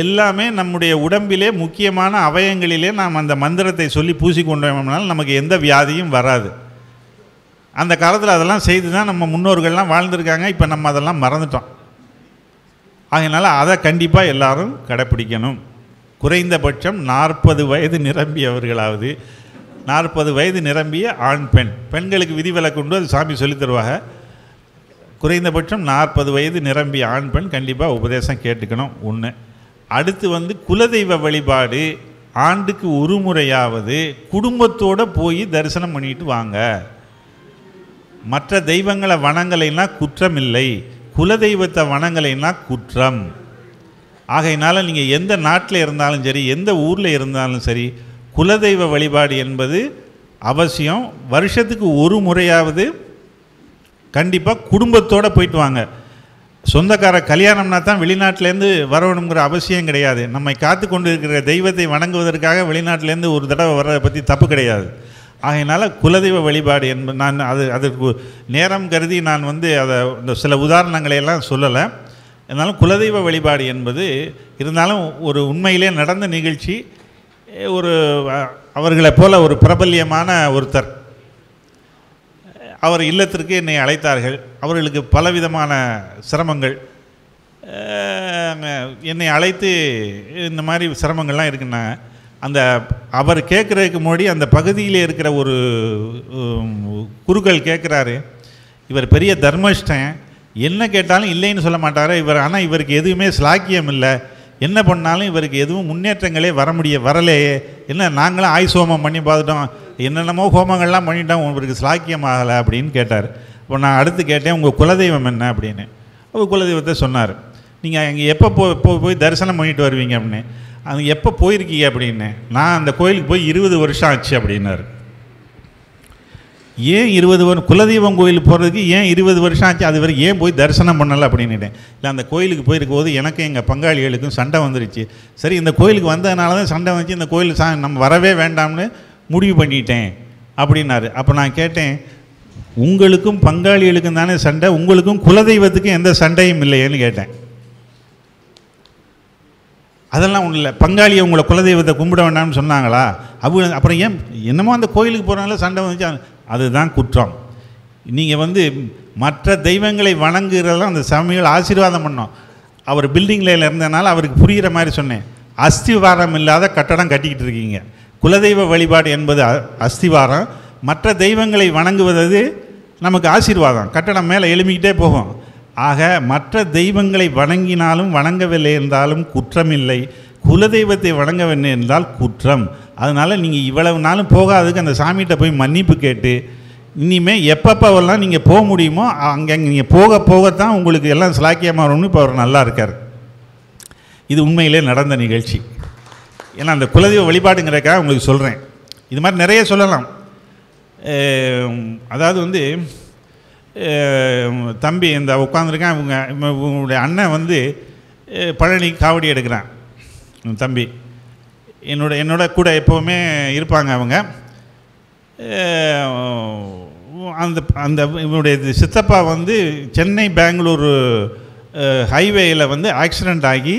எல்லாமே நம்முடைய உடம்பிலே முக்கியமான அவயங்களிலே நாம் அந்த மந்திரத்தை சொல்லி பூசிக்கொண்டோம்னாலும் நமக்கு எந்த வியாதியும் வராது. அந்த காலத்தில் அதெல்லாம் செய்து தான் நம்ம முன்னோர்கள்லாம் வாழ்ந்திருக்காங்க. இப்போ நம்ம அதெல்லாம் மறந்துட்டோம். அதனால் அதை கண்டிப்பாக எல்லாரும் கடைப்பிடிக்கணும். குறைந்தபட்சம் 40 வயது நிரம்பியவர்களாவது, 40 வயது நிரம்பிய ஆண் பெண், பெண்களுக்கு விதிவிலக்கு உண்டு, அது சாமி சொல்லி தருவாங்க. குறைந்தபட்சம் 40 வயது நிரம்பிய ஆண் பெண் கண்டிப்பாக உபதேசம் கேட்டுக்கணும். ஒன்று. அடுத்து வந்து குலதெய்வ வழிபாடு ஆண்டுக்கு ஒரு முறையாவது குடும்பத்தோடு போய் தரிசனம் பண்ணிட்டு வாங்க. மற்ற தெய்வங்களை வணங்கலைன்னா குற்றம் இல்லை, குலதெய்வத்தை வணங்கலைன்னா குற்றம். ஆகையினால நீங்கள் எந்த நாட்டில் இருந்தாலும் சரி, எந்த ஊரில் இருந்தாலும் சரி, குலதெய்வ வழிபாடு என்பது அவசியம். வருஷத்துக்கு ஒரு முறையாவது கண்டிப்பாக குடும்பத்தோடு போயிட்டு வாங்க. சொந்தக்கார கல்யாணம்னா தான் வெளிநாட்டிலேருந்து வரணுங்கிற அவசியம் கிடையாது. நம்மை காத்து கொண்டு இருக்கிற தெய்வத்தை வணங்குவதற்காக வெளிநாட்டிலேருந்து ஒரு தடவை வர்றதை பற்றி தப்பு கிடையாது. ஆகையினால குலதெய்வ வழிபாடு என்பது நான் அதற்கு நேரம் கருதி நான் வந்து அதை இந்த சில உதாரணங்களையெல்லாம் சொல்லலை. இருந்தாலும் குலதெய்வ வழிபாடு என்பது இருந்தாலும் ஒரு உண்மையிலே நடந்த நிகழ்ச்சி. ஒரு அவர்களைப் போல ஒரு பிரபல்யமான ஒருத்தர், அவர் இல்லத்திற்கு என்னை அழைத்தார்கள். அவர்களுக்கு பலவிதமான சிரமங்கள். என்னை அழைத்து இந்த மாதிரி சிரமங்கள்லாம் இருக்குன்னா, அந்த அவர் கேட்குறதுக்கு முன்னாடி அந்த பகுதியில் இருக்கிற ஒரு குருக்கள் கேட்குறாரு, இவர் பெரிய தர்மஷ்டன், என்ன கேட்டாலும் இல்லைன்னு சொல்ல மாட்டார் இவர், ஆனால் இவருக்கு எதுவுமே ஸ்லாக்கியம் இல்லை, என்ன பண்ணாலும் இவருக்கு எதுவும் முன்னேற்றங்களே வரலையே, என்ன நாங்களும் ஆயுஷ் ஹோமம் பண்ணி பார்த்துட்டோம், என்னென்னமோ ஹோமங்கள்லாம் பண்ணிட்டோம், இவருக்கு ஸ்லாக்கியம் ஆகலை அப்படின்னு கேட்டார். இப்போ நான் அடுத்து கேட்டேன், உங்கள் குலதெய்வம் என்ன அப்படின்னு. அவர் குலதெய்வத்தை சொன்னார். நீங்கள் அங்கே எப்போ போய் தரிசனம் பண்ணிட்டு வருவீங்க அப்படின்னு. அது எப்போ போயிருக்கீங்க அப்படின்னு. நான் அந்த கோயிலுக்கு போய் 20 வருஷம் ஆச்சு அப்படின்னாரு. ஏன் 20 வருஷம் குலதெய்வம் கோயிலுக்கு போகிறதுக்கு ஏன் 20 வருஷம் ஆச்சு, அது வரை ஏன் போய் தரிசனம் பண்ணலை அப்படின்னுட்டேன். இல்லை, அந்த கோயிலுக்கு போயிருக்கும் போது எனக்கும் எங்கள் பங்காளிகளுக்கும் சண்டை வந்துருச்சு. சரி, இந்த கோயிலுக்கு வந்ததுனால தான் சண்டை வந்துச்சு, இந்த கோயில் நம்ம வரவே வேண்டாம்னு முடிவு பண்ணிட்டேன் அப்படின்னாரு. அப்போ நான் கேட்டேன், உங்களுக்கும் பங்காளிகளுக்கும் தானே சண்டை, உங்களுக்கும் குலதெய்வத்துக்கும் எந்த சண்டையும் இல்லையேன்னு கேட்டேன். அதெல்லாம் ஒன்றும் இல்லை, பங்காளியை உங்களை குலதெய்வத்தை கும்பிட வேண்டாம்னு சொன்னாங்களா? அப்புறம் ஏன் என்னமோ அந்த கோயிலுக்கு போகிறனால சண்டை வந்துச்சு, அதுதான் குற்றம். நீங்கள் மற்ற தெய்வங்களை வணங்குறதெல்லாம் அந்த சாமிகள் ஆசீர்வாதம் பண்ணோம். அவர் பில்டிங்கில் இருந்ததுனால அவருக்கு புரிகிற மாதிரி சொன்னேன். அஸ்திவாரம் இல்லாத கட்டடம் கட்டிக்கிட்டு இருக்கீங்க. குலதெய்வ வழிபாடு என்பது அஸ்திவாரம், மற்ற தெய்வங்களை வணங்குவது நமக்கு ஆசீர்வாதம். கட்டடம் மேலே எழுமிக்கிட்டே போகும். ஆக மற்ற தெய்வங்களை வணங்கினாலும் வணங்கவில்லை என்றாலும் குற்றமில்லை, குலதெய்வத்தை வணங்கவில்லை என்றால் குற்றம். அதனால் நீங்கள் இவ்வளவு நாளும் போகாததுக்கு அந்த சாமிகிட்ட போய் மன்னிப்பு கேட்டு இனிமேல் எப்பப்போவெல்லாம் நீங்கள் போக முடியுமோ அங்கே நீங்கள் போகத்தான் உங்களுக்கு எல்லாம் சிலாக்கியமாக வரும்னு இப்போ அவர் நல்லா இருக்கார். இது உண்மையிலே நடந்த நிகழ்ச்சி. ஏன்னா அந்த குலதெய்வ வழிபாடுங்கிறக்காக உங்களுக்கு சொல்கிறேன். இது மாதிரி நிறைய சொல்லலாம். அதாவது தம்பி இந்த உட்காந்துருக்கேன், இவங்களுடைய அண்ணன் பழனி காவடி எடுக்கிறான். தம்பி என்னோட கூட எப்போவுமே இருப்பாங்க. அவங்க அந்த இவனுடைய சித்தப்பா சென்னை பெங்களூர் ஹைவேயில் ஆக்சிடெண்ட் ஆகி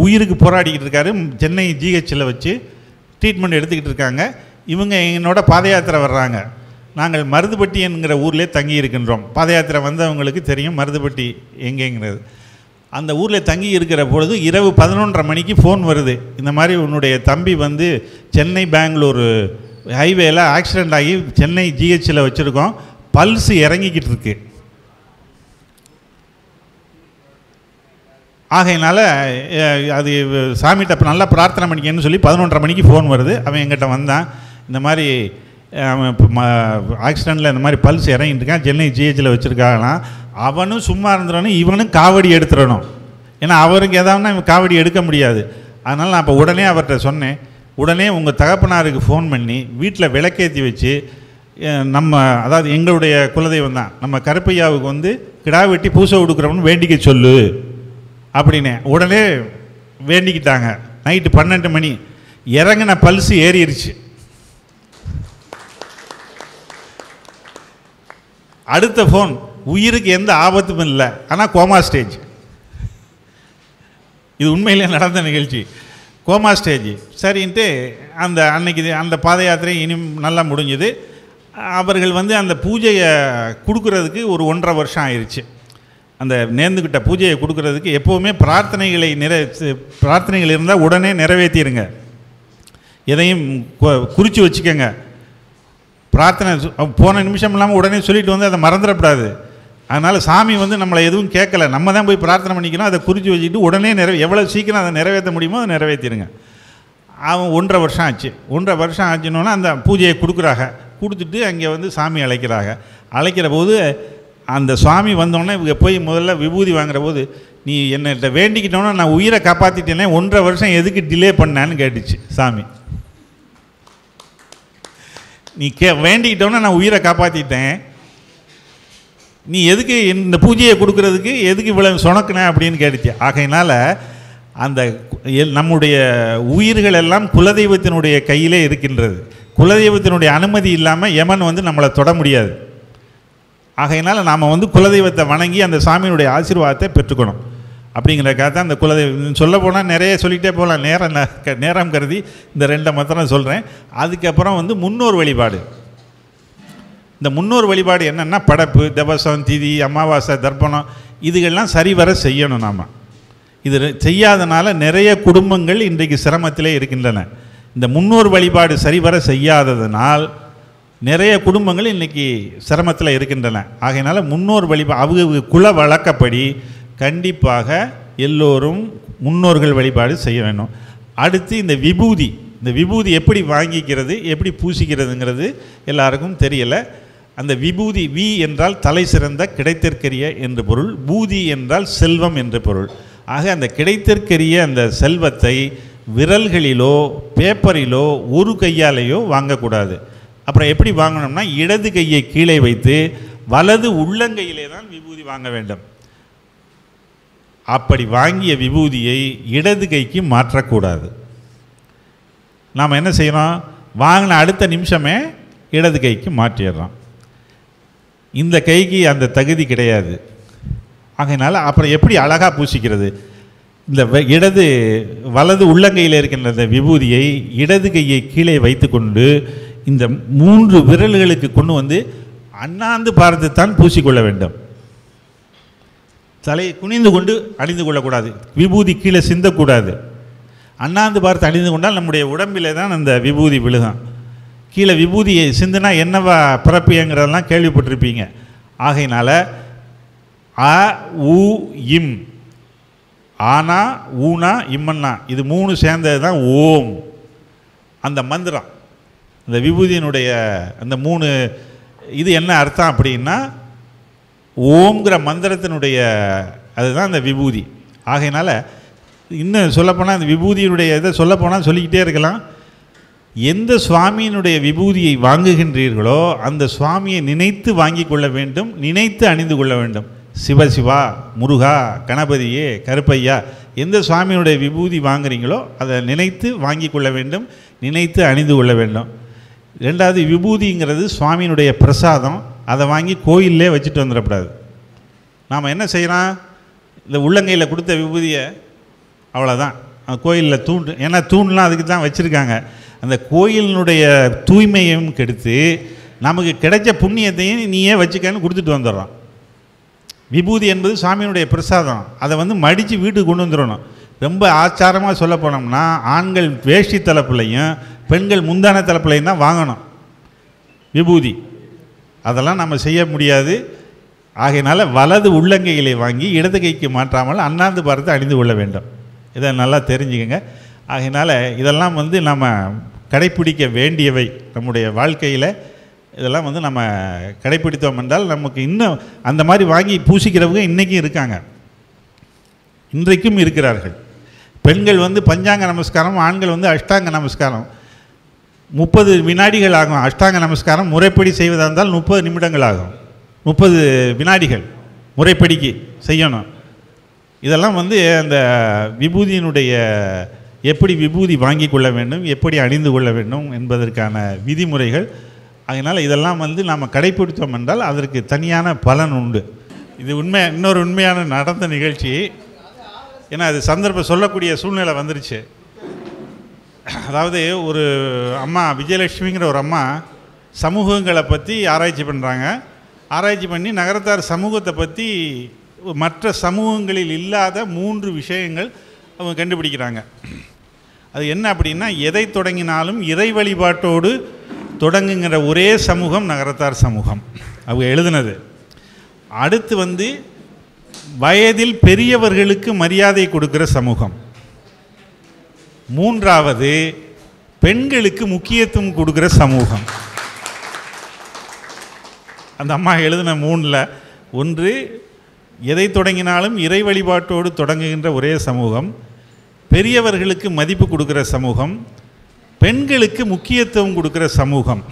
உயிருக்கு போராடிக்கிட்டு இருக்காரு. சென்னை ஜிஹெச்சில் வச்சு ட்ரீட்மெண்ட் எடுத்துக்கிட்டு இருக்காங்க. இவங்க என்னோட பாத யாத்திரை வர்றாங்க. நாங்கள் மருதுப்பட்டி என்கிற ஊரிலே தங்கி இருக்கின்றோம். பாத யாத்திரை வந்தவங்களுக்கு தெரியும் மருதுப்பட்டி எங்கேங்கிறது. அந்த ஊரில் தங்கி இருக்கிற பொழுது இரவு 11:30 மணிக்கு ஃபோன் வருது. இந்த மாதிரி உன்னுடைய தம்பி சென்னை பெங்களூர் ஹைவேயில் ஆக்சிடெண்ட் ஆகி சென்னை ஜிஹெச்சில் வச்சுருக்கோம், பல்ஸ் இறங்கிக்கிட்டு இருக்கு. ஆகையினால அது சாமிகிட்ட அப்போ நல்லா பிரார்த்தனை பண்ணிக்கன்னு சொல்லி 11:30 மணிக்கு ஃபோன் வருது. அவன் எங்கிட்ட வந்தான். இந்த மாதிரி அவன் இப்போ ஆக்சிடெண்ட்டில் இந்த மாதிரி பல்ஸ் இறங்கிட்டு இருக்கான், சென்னை ஜிஹெச்சில் வச்சுருக்காங்களாம். அவனும் சும்மா இருந்துடணும், இவனும் காவடி எடுத்துடணும். ஏன்னா அவருக்கு எதாவதுனா இவன் காவடி எடுக்க முடியாது. அதனால் நான் இப்போ உடனே அவர்கிட்ட சொன்னேன், உடனே உங்கள் தகப்பனாருக்கு ஃபோன் பண்ணி வீட்டில் விளக்கேற்றி வச்சு அதாவது எங்களுடைய குலதெய்வம் தான், நம்ம கருப்பையாவுக்கு கிடா வெட்டி பூசை கொடுக்குறவனு வேண்டிக்க சொல்லு அப்படின்னு உடனே வேண்டிக்கிட்டாங்க. நைட்டு 12 மணி இறங்கின பல்ஸு ஏறிடுச்சு. அடுத்த ஃபோன், உயிருக்கு எந்த ஆபத்தும் இல்லை, ஆனால் கோமா ஸ்டேஜ். இது உண்மையிலே நடந்த நிகழ்ச்சி. Coma stage. சரின்ட்டு அன்னைக்கு அந்த பாத யாத்திரை இனி நல்லா முடிஞ்சுது. அவர்கள் அந்த பூஜையை கொடுக்கறதுக்கு ஒரு 1.5 வருஷம் ஆயிடுச்சு. அந்த நேர்ந்துக்கிட்ட பூஜையை கொடுக்கறதுக்கு எப்போவுமே பிரார்த்தனைகள் இருந்தால் உடனே நிறைவேற்றிடுங்க. எதையும் குறித்து வச்சுக்கோங்க. பிரார்த்தனை போன நிமிஷம் இல்லாமல் உடனே சொல்லிட்டு அதை மறந்துடக்கூடாது. அதனால் சாமி நம்மளை எதுவும் கேட்கலை, நம்ம தான் போய் பிரார்த்தனை பண்ணிக்கணும். அதை குறித்து வச்சுக்கிட்டு உடனே எவ்வளோ சீக்கிரம் அதை நிறைவேற்ற முடியுமோ அதை நிறைவேற்றிடுங்க. அவன் 1.5 வருஷம் ஆச்சு. 1.5 வருஷம் ஆச்சுன்னொன்னே அந்த பூஜையை கொடுத்துட்டு அங்கே சாமி அழைக்கிற போது அந்த சுவாமி வந்தோடனே இவங்க போய் முதல்ல விபூதி வாங்குற போது, நீ என்னகிட்ட வேண்டிக்கிட்டோன்னா நான் உயிரை காப்பாற்றிட்டேனே, 1.5 வருஷம் எதுக்கு டிலே பண்ணான்னு கேட்டுச்சு சாமி. நீ வேண்டிக்கிட்டோன்னா நான் உயிரை காப்பாற்றிட்டேன், நீ எதுக்கு இந்த பூஜையை கொடுக்கறதுக்கு எதுக்கு இவ்வளவு சொணக்குன அப்படின்னு கேட்டுச்சு. ஆகையினால் அந்த நம்முடைய உயிர்கள் எல்லாம் குலதெய்வத்தினுடைய கையிலே இருக்கின்றது. குலதெய்வத்தினுடைய அனுமதி இல்லாமல் யமன் நம்மளை தொட முடியாது. ஆகையினால் நாம் குலதெய்வத்தை வணங்கி அந்த சாமியினுடைய ஆசீர்வாதத்தை பெற்றுக்கணும். அப்படிங்கிறக்காக தான் அந்த குலதெய்வம் சொல்ல போனால் நிறைய சொல்லிகிட்டே போகலாம். நேரம் கருதி இந்த 2 மாத்திரம் சொல்கிறேன். அதுக்கப்புறம் முன்னோர் வழிபாடு. இந்த முன்னோர் வழிபாடு என்னென்னா படைப்பு, தவசம், திதி, அமாவாசை, தர்ப்பணம் இதுகள்லாம் சரிவர செய்யணும். நாம் இது செய்யாதனால நிறைய குடும்பங்கள் இன்றைக்கு சிரமத்திலே இருக்கின்றன. இந்த முன்னோர் வழிபாடு சரிவர செய்யாததனால் நிறைய குடும்பங்கள் இன்றைக்கி சிரமத்தில் இருக்கின்றன. ஆகையினால முன்னோர் வழிபாடு அவங்க குல வழக்கப்படி கண்டிப்பாக எல்லோரும் முன்னோர்கள் வழிபாடு செய்ய வேண்டும். அடுத்து இந்த விபூதி எப்படி வாங்கிக்கிறது, எப்படி பூசிக்கிறதுங்கிறது எல்லாருக்கும் தெரியலை. அந்த விபூதி, வி என்றால் தலை சிறந்த கிடைத்திற்கரிய என்று பொருள், பூதி என்றால் செல்வம் என்று பொருள். ஆக அந்த கிடைத்திற்கரிய அந்த செல்வத்தை விரல்களிலோ பேப்பரிலோ ஒரு கையாலேயோ வாங்கக்கூடாது. அப்புறம் எப்படி வாங்கணும்னா, இடது கையை கீழே வைத்து வலது உள்ளங்கையிலே தான் விபூதி வாங்க வேண்டும். அப்படி வாங்கிய விபூதியை இடது கைக்கு மாற்றக்கூடாது. நாம் என்ன செய்யணும், வாங்கின அடுத்த நிமிஷமே இடது கைக்கு மாற்றிடுறோம். இந்த கைக்கு அந்த தகுதி கிடையாது. ஆகையினால அப்புறம் எப்படி அழகாக பூசிக்கிறது? இந்த வலது உள்ளங்கையில் இருக்கின்ற இந்த விபூதியை இடது கையை கீழே வைத்து கொண்டு இந்த 3 விரல்களுக்கு கொண்டு வந்து அண்ணாந்து பார்த்து தான் பூசிக்கொள்ள வேண்டும். தலையை குனிந்து கொண்டு அணிந்து கொள்ளக்கூடாது. விபூதி கீழே சிந்தக்கூடாது. அண்ணாந்து பார்த்து அணிந்து கொண்டால் நம்முடைய உடம்பிலே தான் அந்த விபூதி விழுகும். கீழே விபூதியை சிந்துனா என்னவா பிறப்பியங்கிறதெல்லாம் கேள்விப்பட்டிருப்பீங்க. ஆகையினால அ உ இம், ஆனா ஊனா இம்மன்னா, இது 3 சேர்ந்தது தான் ஓம். அந்த மந்திரம், அந்த விபூதியினுடைய அந்த 3 இது என்ன அர்த்தம் அப்படின்னா, ஓம்ங்கிற மந்திரத்தினுடைய அதுதான் அந்த விபூதி. ஆகையினால இன்னும் சொல்லப்போனால் அந்த விபூதியினுடைய இதை சொல்லப்போனால் சொல்லிக்கிட்டே இருக்கலாம். எந்த சுவாமியினுடைய விபூதியை வாங்குகின்றீர்களோ அந்த சுவாமியை நினைத்து வாங்கி கொள்ள வேண்டும், நினைத்து அணிந்து கொள்ள வேண்டும். சிவசிவா, முருகா, கணபதியே, கருப்பையா, எந்த சுவாமியினுடைய விபூதி வாங்குறீங்களோ அதை நினைத்து வாங்கி கொள்ள வேண்டும், நினைத்து அணிந்து கொள்ள வேண்டும். 2வது, விபூதிங்கிறது சுவாமியினுடைய பிரசாதம். அதை வாங்கி கோயிலே வச்சுட்டு வந்துடக்கூடாது. நாம் என்ன செய்கிறோம், இந்த உள்ளங்கையில் கொடுத்த விபூதியை அவ்வளோதான் கோயிலில் தூண், ஏன்னா தூண்லாம் அதுக்கு தான் வச்சுருக்காங்க. அந்த கோயிலினுடைய தூய்மையும் கெடுத்து நமக்கு கிடைச்ச புண்ணியத்தையும் நீயே வச்சுக்கன்னு கொடுத்துட்டு வந்துடுறோம். விபூதி என்பது சுவாமியினுடைய பிரசாதம். அதை மடித்து வீட்டுக்கு கொண்டு வந்துடணும். ரொம்ப ஆச்சாரமாக சொல்ல போனோம்னா, ஆண்கள் வேஷ்டி தலைப்புலையும் பெண்கள் முந்தான தலைப்புலையும் தான் வாங்கணும் விபூதி. அதெல்லாம் நம்ம செய்ய முடியாது. ஆகையினால வலது உள்ளங்கைகளை வாங்கி இடது கைக்கு மாற்றாமல் அண்ணாந்து பார்த்து அணிந்து கொள்ள வேண்டும். இதை நல்லா தெரிஞ்சுக்கங்க. ஆகையினால இதெல்லாம் நம்ம கடைப்பிடிக்க வேண்டியவை நம்முடைய வாழ்க்கையில். இதெல்லாம் நம்ம கடைப்பிடித்தோம் என்றால் நமக்கு இன்னும் அந்த மாதிரி வாங்கி பூசிக்கிறவங்க இன்றைக்கும் இருக்காங்க, இன்றைக்கும் இருக்கிறார்கள். பெண்கள் பஞ்சாங்க நமஸ்காரம், ஆண்கள் அஷ்டாங்க நமஸ்காரம். 30 வினாடிகள் ஆகும். அஷ்டாங்க நமஸ்காரம் முறைப்படி செய்வதாக இருந்தால் 30 நிமிடங்கள் ஆகும். 30 வினாடிகள் முறைப்படிக்கு செய்யணும். இதெல்லாம் அந்த விபூதியினுடைய எப்படி விபூதி வாங்கி கொள்ள வேண்டும், எப்படி அணிந்து கொள்ள வேண்டும் என்பதற்கான விதிமுறைகள். அதனால் இதெல்லாம் நாம் கடைப்பிடித்தோம் என்றால் அதற்கு தனியான பலன் உண்டு. இது இன்னொரு உண்மையான நடந்த நிகழ்ச்சி. ஏன்னா அது சந்தர்ப்பம் சொல்லக்கூடிய சூழ்நிலை வந்துருச்சு. அதாவது ஒரு அம்மா, விஜயலட்சுமிங்கிற ஒரு அம்மா சமூகங்களை பற்றி ஆராய்ச்சி பண்ணுறாங்க. ஆராய்ச்சி பண்ணி நகரத்தார் சமூகத்தை பற்றி மற்ற சமூகங்களில் இல்லாத 3 விஷயங்கள் அவங்க கண்டுபிடிக்கிறாங்க. அது என்ன அப்படின்னா, எதை தொடங்கினாலும் இறை வழிபாட்டோடு தொடங்குங்கிற ஒரே சமூகம் நகரத்தார் சமூகம், அவங்க எழுதுனது. அடுத்து வயதில் பெரியவர்களுக்கு மரியாதை கொடுக்கிற சமூகம். 3வது பெண்களுக்கு முக்கியத்துவம் கொடுக்கிற சமூகம். அந்த அம்மா எழுதின 3ல் ஒன்று, எதை தொடங்கினாலும் இறை வழிபாட்டோடு தொடங்குகின்ற ஒரே சமூகம், பெரியவர்களுக்கு மதிப்பு கொடுக்கிற சமூகம், பெண்களுக்கு முக்கியத்துவம் கொடுக்கிற சமூகம்.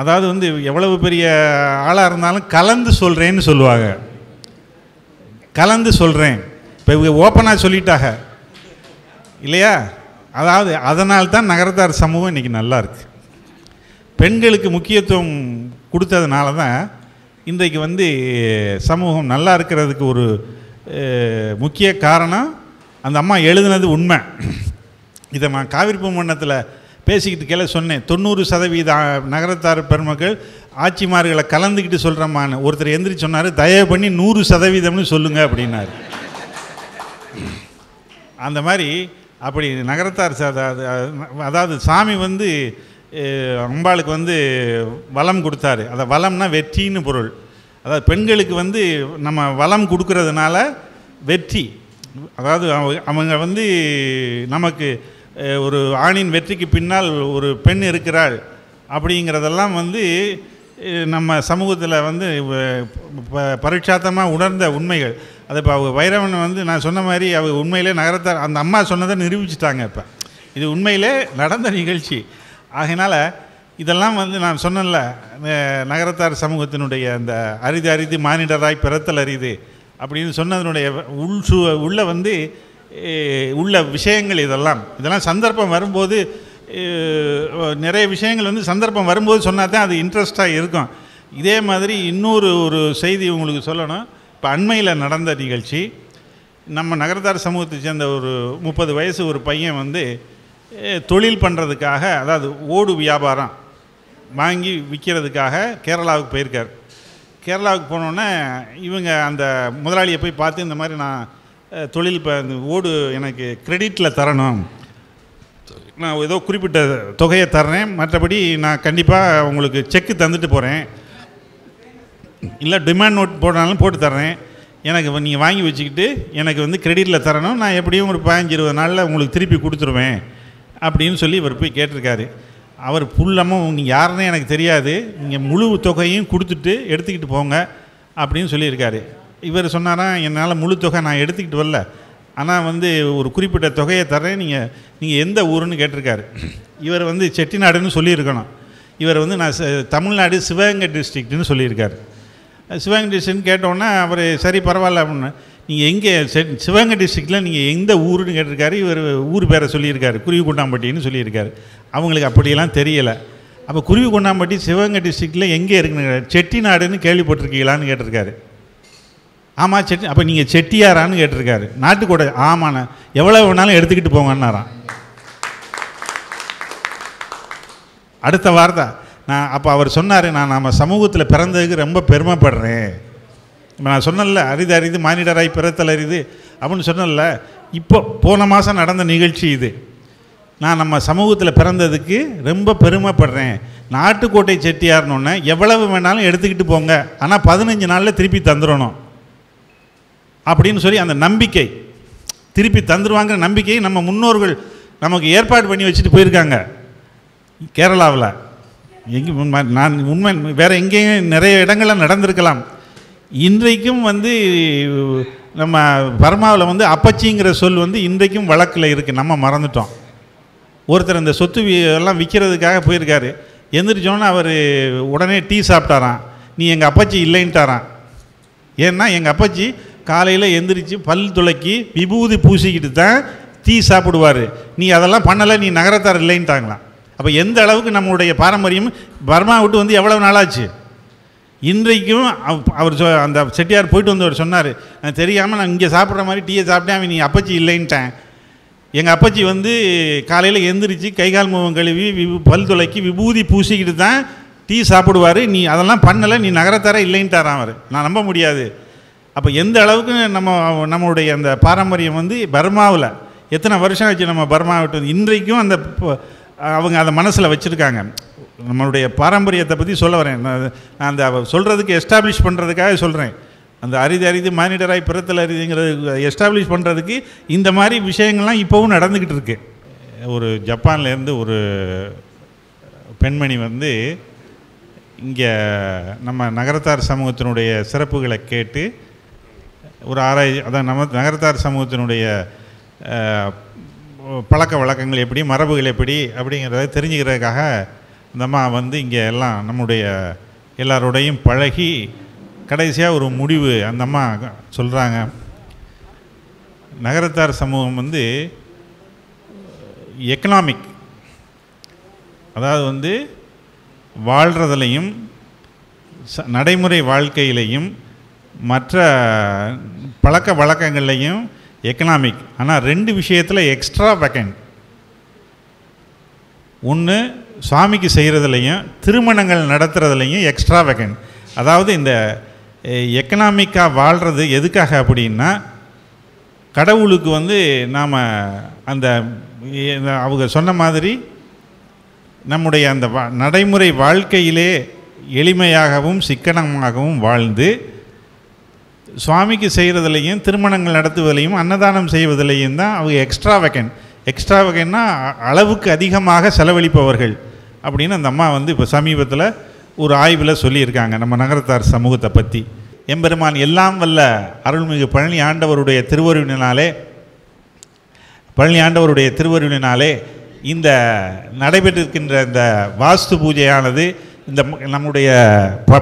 அதாவது எவ்வளவு பெரிய ஆளாக இருந்தாலும் கலந்து சொல்கிறேன்னு சொல்லுவாங்க. கலந்து சொல்கிறேன், இப்போ இவங்க ஓப்பனாக சொல்லிட்டாங்க இல்லையா? அதாவது அதனால்தான் நகரத்தார் சமூகம் இன்றைக்கி நல்லா இருக்குது. பெண்களுக்கு முக்கியத்துவம் கொடுத்ததுனால தான் இன்றைக்கு சமூகம் நல்லா இருக்கிறதுக்கு ஒரு முக்கிய காரணம். அந்த அம்மா எழுதுனது உண்மை. இதை நான் காவிரி பூமண்டலத்தில் பேசிக்கிட்டு கேள்வி சொன்னேன். 90% நகரத்தார் பெருமக்கள் ஆட்சிமார்களை கலந்துக்கிட்டு சொல்கிறோமான்னு. ஒருத்தர் எந்திரிச்சு சொன்னார், தயவு பண்ணி 100% சொல்லுங்கள் அப்படின்னாரு. அந்த மாதிரி அப்படி நகரத்தார் அதாவது சாமி அம்பாளுக்கு வளம் கொடுத்தாரு. அதை வளம்னா வெற்றின்னு பொருள். அதாவது பெண்களுக்கு நம்ம வளம் கொடுக்கறதுனால வெற்றி. அதாவது அவங்க நமக்கு ஒரு ஆணின் வெற்றிக்கு பின்னால் ஒரு பெண் இருக்கிறாள் அப்படிங்கிறதெல்லாம் நம்ம சமூகத்தில் வந்து பரிட்சாத்தமாக உணர்ந்த உண்மைகள். அதை இப்போ அவங்க வைரவன் வந்து நான் சொன்ன மாதிரி அவங்க உண்மையிலே நகரத்தார் அந்த அம்மா சொன்னதை நிரூபிச்சிட்டாங்க. இப்போ இது உண்மையிலே நடந்த நிகழ்ச்சி. ஆகையினால் இதெல்லாம் வந்து நான் சொன்னேன்ல, நகரத்தார் சமூகத்தினுடைய அந்த அரிது அரிது மானிடராய் பிறத்தல் அரிது அப்படின்னு சொன்னதனுடைய உள்ள வந்து உள்ள விஷயங்கள் இதெல்லாம் சந்தர்ப்பம் வரும்போது நிறைய விஷயங்கள் வந்து சந்தர்ப்பம் வரும்போது சொன்னால் தான் அது இன்ட்ரெஸ்டாக இருக்கும். இதே மாதிரி இன்னொரு செய்தி உங்களுக்கு சொல்லணும். இப்போ அண்மையில் நடந்த நிகழ்ச்சி, நம்ம நகரத்தார் சமூகத்தை சேர்ந்த ஒரு 30 வயசு ஒரு பையன் வந்து தொழில் பண்ணுறதுக்காக, அதாவது ஓடு வியாபாரம் வாங்கி விற்கிறதுக்காக கேரளாவுக்கு போயிருக்கார். கேரளாவுக்கு போனோன்னே இவங்க அந்த முதலாளியை போய் பார்த்து, இந்த மாதிரி நான் தொழில் இந்த ஓடு எனக்கு கிரெடிட்டில் தரணும், நான் ஏதோ குறிப்பிட்ட தொகையை தர்றேன், மற்றபடி நான் கண்டிப்பாக உங்களுக்கு செக்கு தந்துட்டு போகிறேன், இல்லை டிமாண்ட் நோட் போட்டாலும் போட்டு தர்றேன், எனக்கு நீங்கள் வாங்கி வச்சுக்கிட்டு எனக்கு வந்து கிரெடிட்டில் தரணும், நான் எப்படியும் ஒரு 15-20 நாளில் உங்களுக்கு திருப்பி கொடுத்துருவேன் அப்படின்னு சொல்லி இவர் போய் கேட்டிருக்காரு. அவர் புல்லமும் நீங்கள் யாருன்னே எனக்கு தெரியாது, நீங்கள் முழு தொகையும் கொடுத்துட்டு எடுத்துக்கிட்டு போங்க அப்படின்னு சொல்லியிருக்காரு. இவர் சொன்னாராம், என்னால் முழு தொகை நான் எடுத்துக்கிட்டு வரல, ஆனால் வந்து ஒரு குறிப்பிட்ட தொகையை தர்றேன், நீங்கள் எந்த ஊருன்னு கேட்டிருக்காரு. இவர் வந்து செட்டிநாடுன்னு சொல்லியிருக்கணும். இவர் வந்து நான் தமிழ்நாடு சிவகங்கை டிஸ்ட்ரிக்ட்னு சொல்லியிருக்காரு. சிவகங்கை டிஸ்ட்ரிக்ட்னு கேட்டோன்னே அவர் சரி பரவாயில்ல அப்படின்னு, நீங்கள் எங்கே சிவகங்கை டிஸ்ட்ரிக்டில் நீங்கள் எந்த ஊருன்னு கேட்டிருக்காரு. இவர் ஊர் பேரை சொல்லியிருக்காரு, குருவிக்கொண்டாம்பட்டின்னு சொல்லியிருக்காரு. அவங்களுக்கு அப்படியெல்லாம் தெரியலை. அப்போ குருவிக்கொண்டாம்பட்டி சிவகங்கை டிஸ்ட்ரிக்டில் எங்கே இருக்குன்னு, செட்டிநாடுன்னு கேள்விப்பட்டிருக்கீங்களான்னு கேட்டிருக்காரு. ஆமாம் அப்போ நீங்கள் செட்டியாரான்னு கேட்டிருக்காரு. நாட்டுக்கோடை ஆமாண்ணா, எவ்வளோ வேணாலும் எடுத்துக்கிட்டு போங்கன்னாராம். அடுத்த வார்த்தை நான் அப்போ அவர் சொன்னார், நான் நம்ம சமூகத்தில் பிறந்ததுக்கு ரொம்ப பெருமைப்படுறேன். இப்போ நான் சொன்னல அரிது அரிது மானிடராய் பிறத்தல் அரிது அப்படின்னு சொன்னல, இப்போ போன மாதம் நடந்த நிகழ்ச்சி இது. நான் நம்ம சமூகத்தில் பிறந்ததுக்கு ரொம்ப பெருமைப்படுறேன். நாட்டுக்கோட்டை செட்டியார்னோடனே எவ்வளவு வேணாலும் எடுத்துக்கிட்டு போங்க, ஆனால் 15 நாளில் திருப்பி தந்துடணும் அப்படின்னு சொல்லி அந்த நம்பிக்கை, திருப்பி தந்துடுவாங்கிற நம்பிக்கையை நம்ம முன்னோர்கள் நமக்கு ஏற்பாடு பண்ணி வச்சுட்டு போயிருக்காங்க. கேரளாவில் எங்கேயும் நான் உண்மை வேறு எங்கேயும் நிறைய இடங்களில் நடந்திருக்கலாம். இன்றைக்கும் வந்து நம்ம பர்மாவில் வந்து அப்பச்சிங்கிற சொல் வந்து இன்றைக்கும் வழக்கில் இருக்குது, நம்ம மறந்துட்டோம். ஒருத்தர் இந்த சொத்து எல்லாம் விற்கிறதுக்காக போயிருக்காரு. எந்திரிச்சோன்னு அவர் உடனே டீ சாப்பிட்டாரான். நீ எங்கள் அப்பச்சி இல்லைன்ட்டாரான். ஏன்னா எங்கள் அப்பச்சி காலையில் எந்திரிச்சு பல் துளக்கி விபூதி பூசிக்கிட்டு தான் டீ சாப்பிடுவார், நீ அதெல்லாம் பண்ணலை, நீ நகரத்தார் இல்லைன்ட்டாங்களாம். அப்போ எந்த அளவுக்கு நம்மளுடைய பாரம்பரியம் பர்மா விட்டு வந்து எவ்வளவு நாளாச்சு. இன்றைக்கும் அவர் அந்த செட்டியார் போயிட்டு வந்தவர் சொன்னார், நான் தெரியாமல் நான் இங்கே சாப்பிட்ற மாதிரி டீயை சாப்பிட்டேன், அவன் நீ அப்பச்சி இல்லைன்ட்டேன். எங்கள் அப்பச்சி வந்து காலையில் எந்திரிச்சு கைகால் முகம் கழுவி பல் துளைக்கி விபூதி பூசிக்கிட்டு தான் டீ சாப்பிடுவார், நீ அதெல்லாம் பண்ணலை, நீ நகரத்தார இல்லைன்ட்டாரான் அவர். நான் நம்ப முடியாது. அப்போ எந்த அளவுக்கு நம்மளுடைய அந்த பாரம்பரியம் வந்து பர்மாவில் எத்தனை வருஷம் ஆச்சு, நம்ம பர்மா விட்டு இன்றைக்கும் அந்த அவங்க அதை மனசில் வச்சுருக்காங்க. நம்மளுடைய பாரம்பரியத்தை பற்றி சொல்ல வரேன். நான் அந்த சொல்கிறதுக்கு எஸ்டாப்ளிஷ் பண்ணுறதுக்காக சொல்கிறேன். அந்த அரிது அரிது மானிடராய் பிறத்தல் அரிதுங்கிறது எஸ்டாப்ளிஷ் பண்ணுறதுக்கு இந்த மாதிரி விஷயங்கள்லாம் இப்போவும் நடந்துக்கிட்டு இருக்கு. ஒரு ஜப்பான்லேருந்து ஒரு பெண்மணி வந்து இங்கே நம்ம நகரத்தார் சமூகத்தினுடைய சிறப்புகளை கேட்டு ஒரு ஆராய்ச்சி, அதான் நம்ம நகரத்தார் சமூகத்தினுடைய பழக்க வழக்கங்கள் எப்படி, மரபுகள் எப்படி அப்படிங்கிறத தெரிஞ்சுக்கிறதுக்காக அந்த அம்மா வந்து இங்கே எல்லாம் நம்முடைய எல்லாரோடையும் பழகி கடைசியாக ஒரு முடிவு அந்த அம்மா சொல்கிறாங்க. நகரத்தார் சமூகம் வந்து எக்கனாமிக், அதாவது வந்து வாழ்கிறதுலையும் நடைமுறை வாழ்க்கையிலையும் மற்ற பழக்க வழக்கங்கள்லையும் எக்கனாமிக், ஆனால் 2 விஷயத்தில் எக்ஸ்ட்ரா வேக்கண்ட். ஒன்று சுவாமிக்கு செய்கிறதுலையும் திருமணங்கள் நடத்துகிறதுலையும் எக்ஸ்ட்ரா வேக்கண்ட். அதாவது இந்த எக்கனாமிக்காக வாழ்கிறது எதுக்காக அப்படின்னா, கடவுளுக்கு வந்து நாம் அந்த அவங்க சொன்ன மாதிரி நம்முடைய அந்த நடைமுறை வாழ்க்கையிலே எளிமையாகவும் சிக்கனமாகவும் வாழ்ந்து சுவாமிக்கு செய்கிறதுலையும் திருமணங்கள் நடத்துவதிலையும் அன்னதானம் செய்வதிலையும் தான் அவங்க எக்ஸ்ட்ரா வேக்கண்ட். எக்ஸ்ட்ரா வேக்கண்ட்னா அளவுக்கு அதிகமாக செலவழிப்பவர்கள் அப்படின்னு அந்த அம்மா வந்து இப்போ சமீபத்தில் ஒரு ஆய்வில் சொல்லியிருக்காங்க நம்ம நகரத்தார் சமூகத்தை பற்றி. எம்பெருமான் எல்லாம் வல்ல அருள்மிகு பழனி ஆண்டவருடைய திருவருளினாலே இந்த நடைபெற்றிருக்கின்ற இந்த வாஸ்து பூஜையானது இந்த நம்முடைய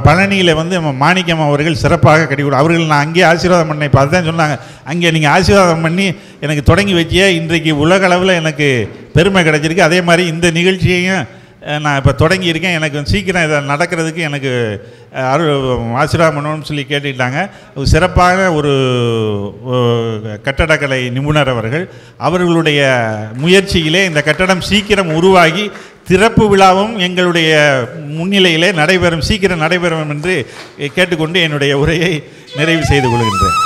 பழனியில் வந்து நம்ம மாணிக்கம் அவர்கள் சிறப்பாக கட்டிக்கொடு அவர்கள் நான் அங்கேயே ஆசீர்வாதம் பண்ணேன். இப்போ அதுதான் சொன்னாங்க, அங்கே நீங்கள் ஆசீர்வாதம் பண்ணி எனக்கு தொடங்கி வச்சியே இன்றைக்கு உலக அளவில் எனக்கு பெருமை கிடைச்சிருக்கு. அதே மாதிரி இந்த நிகழ்ச்சியையும் நான் இப்போ தொடங்கியிருக்கேன், எனக்கு சீக்கிரம் இதை நடக்கிறதுக்கு எனக்கு ஆசீர்வாதம் பண்ணணும்னு சொல்லி கேட்டுக்கிட்டாங்க. சிறப்பாக ஒரு கட்டடக்கலை நிபுணர் அவர்களுடைய முயற்சியிலே இந்த கட்டடம் சீக்கிரம் உருவாகி திறப்பு விழாவும் எங்களுடைய முன்னிலையிலே சீக்கிரம் நடைபெறும் என்று கேட்டுக்கொண்டு என்னுடைய உரையை நிறைவு செய்து கொள்கின்றேன்.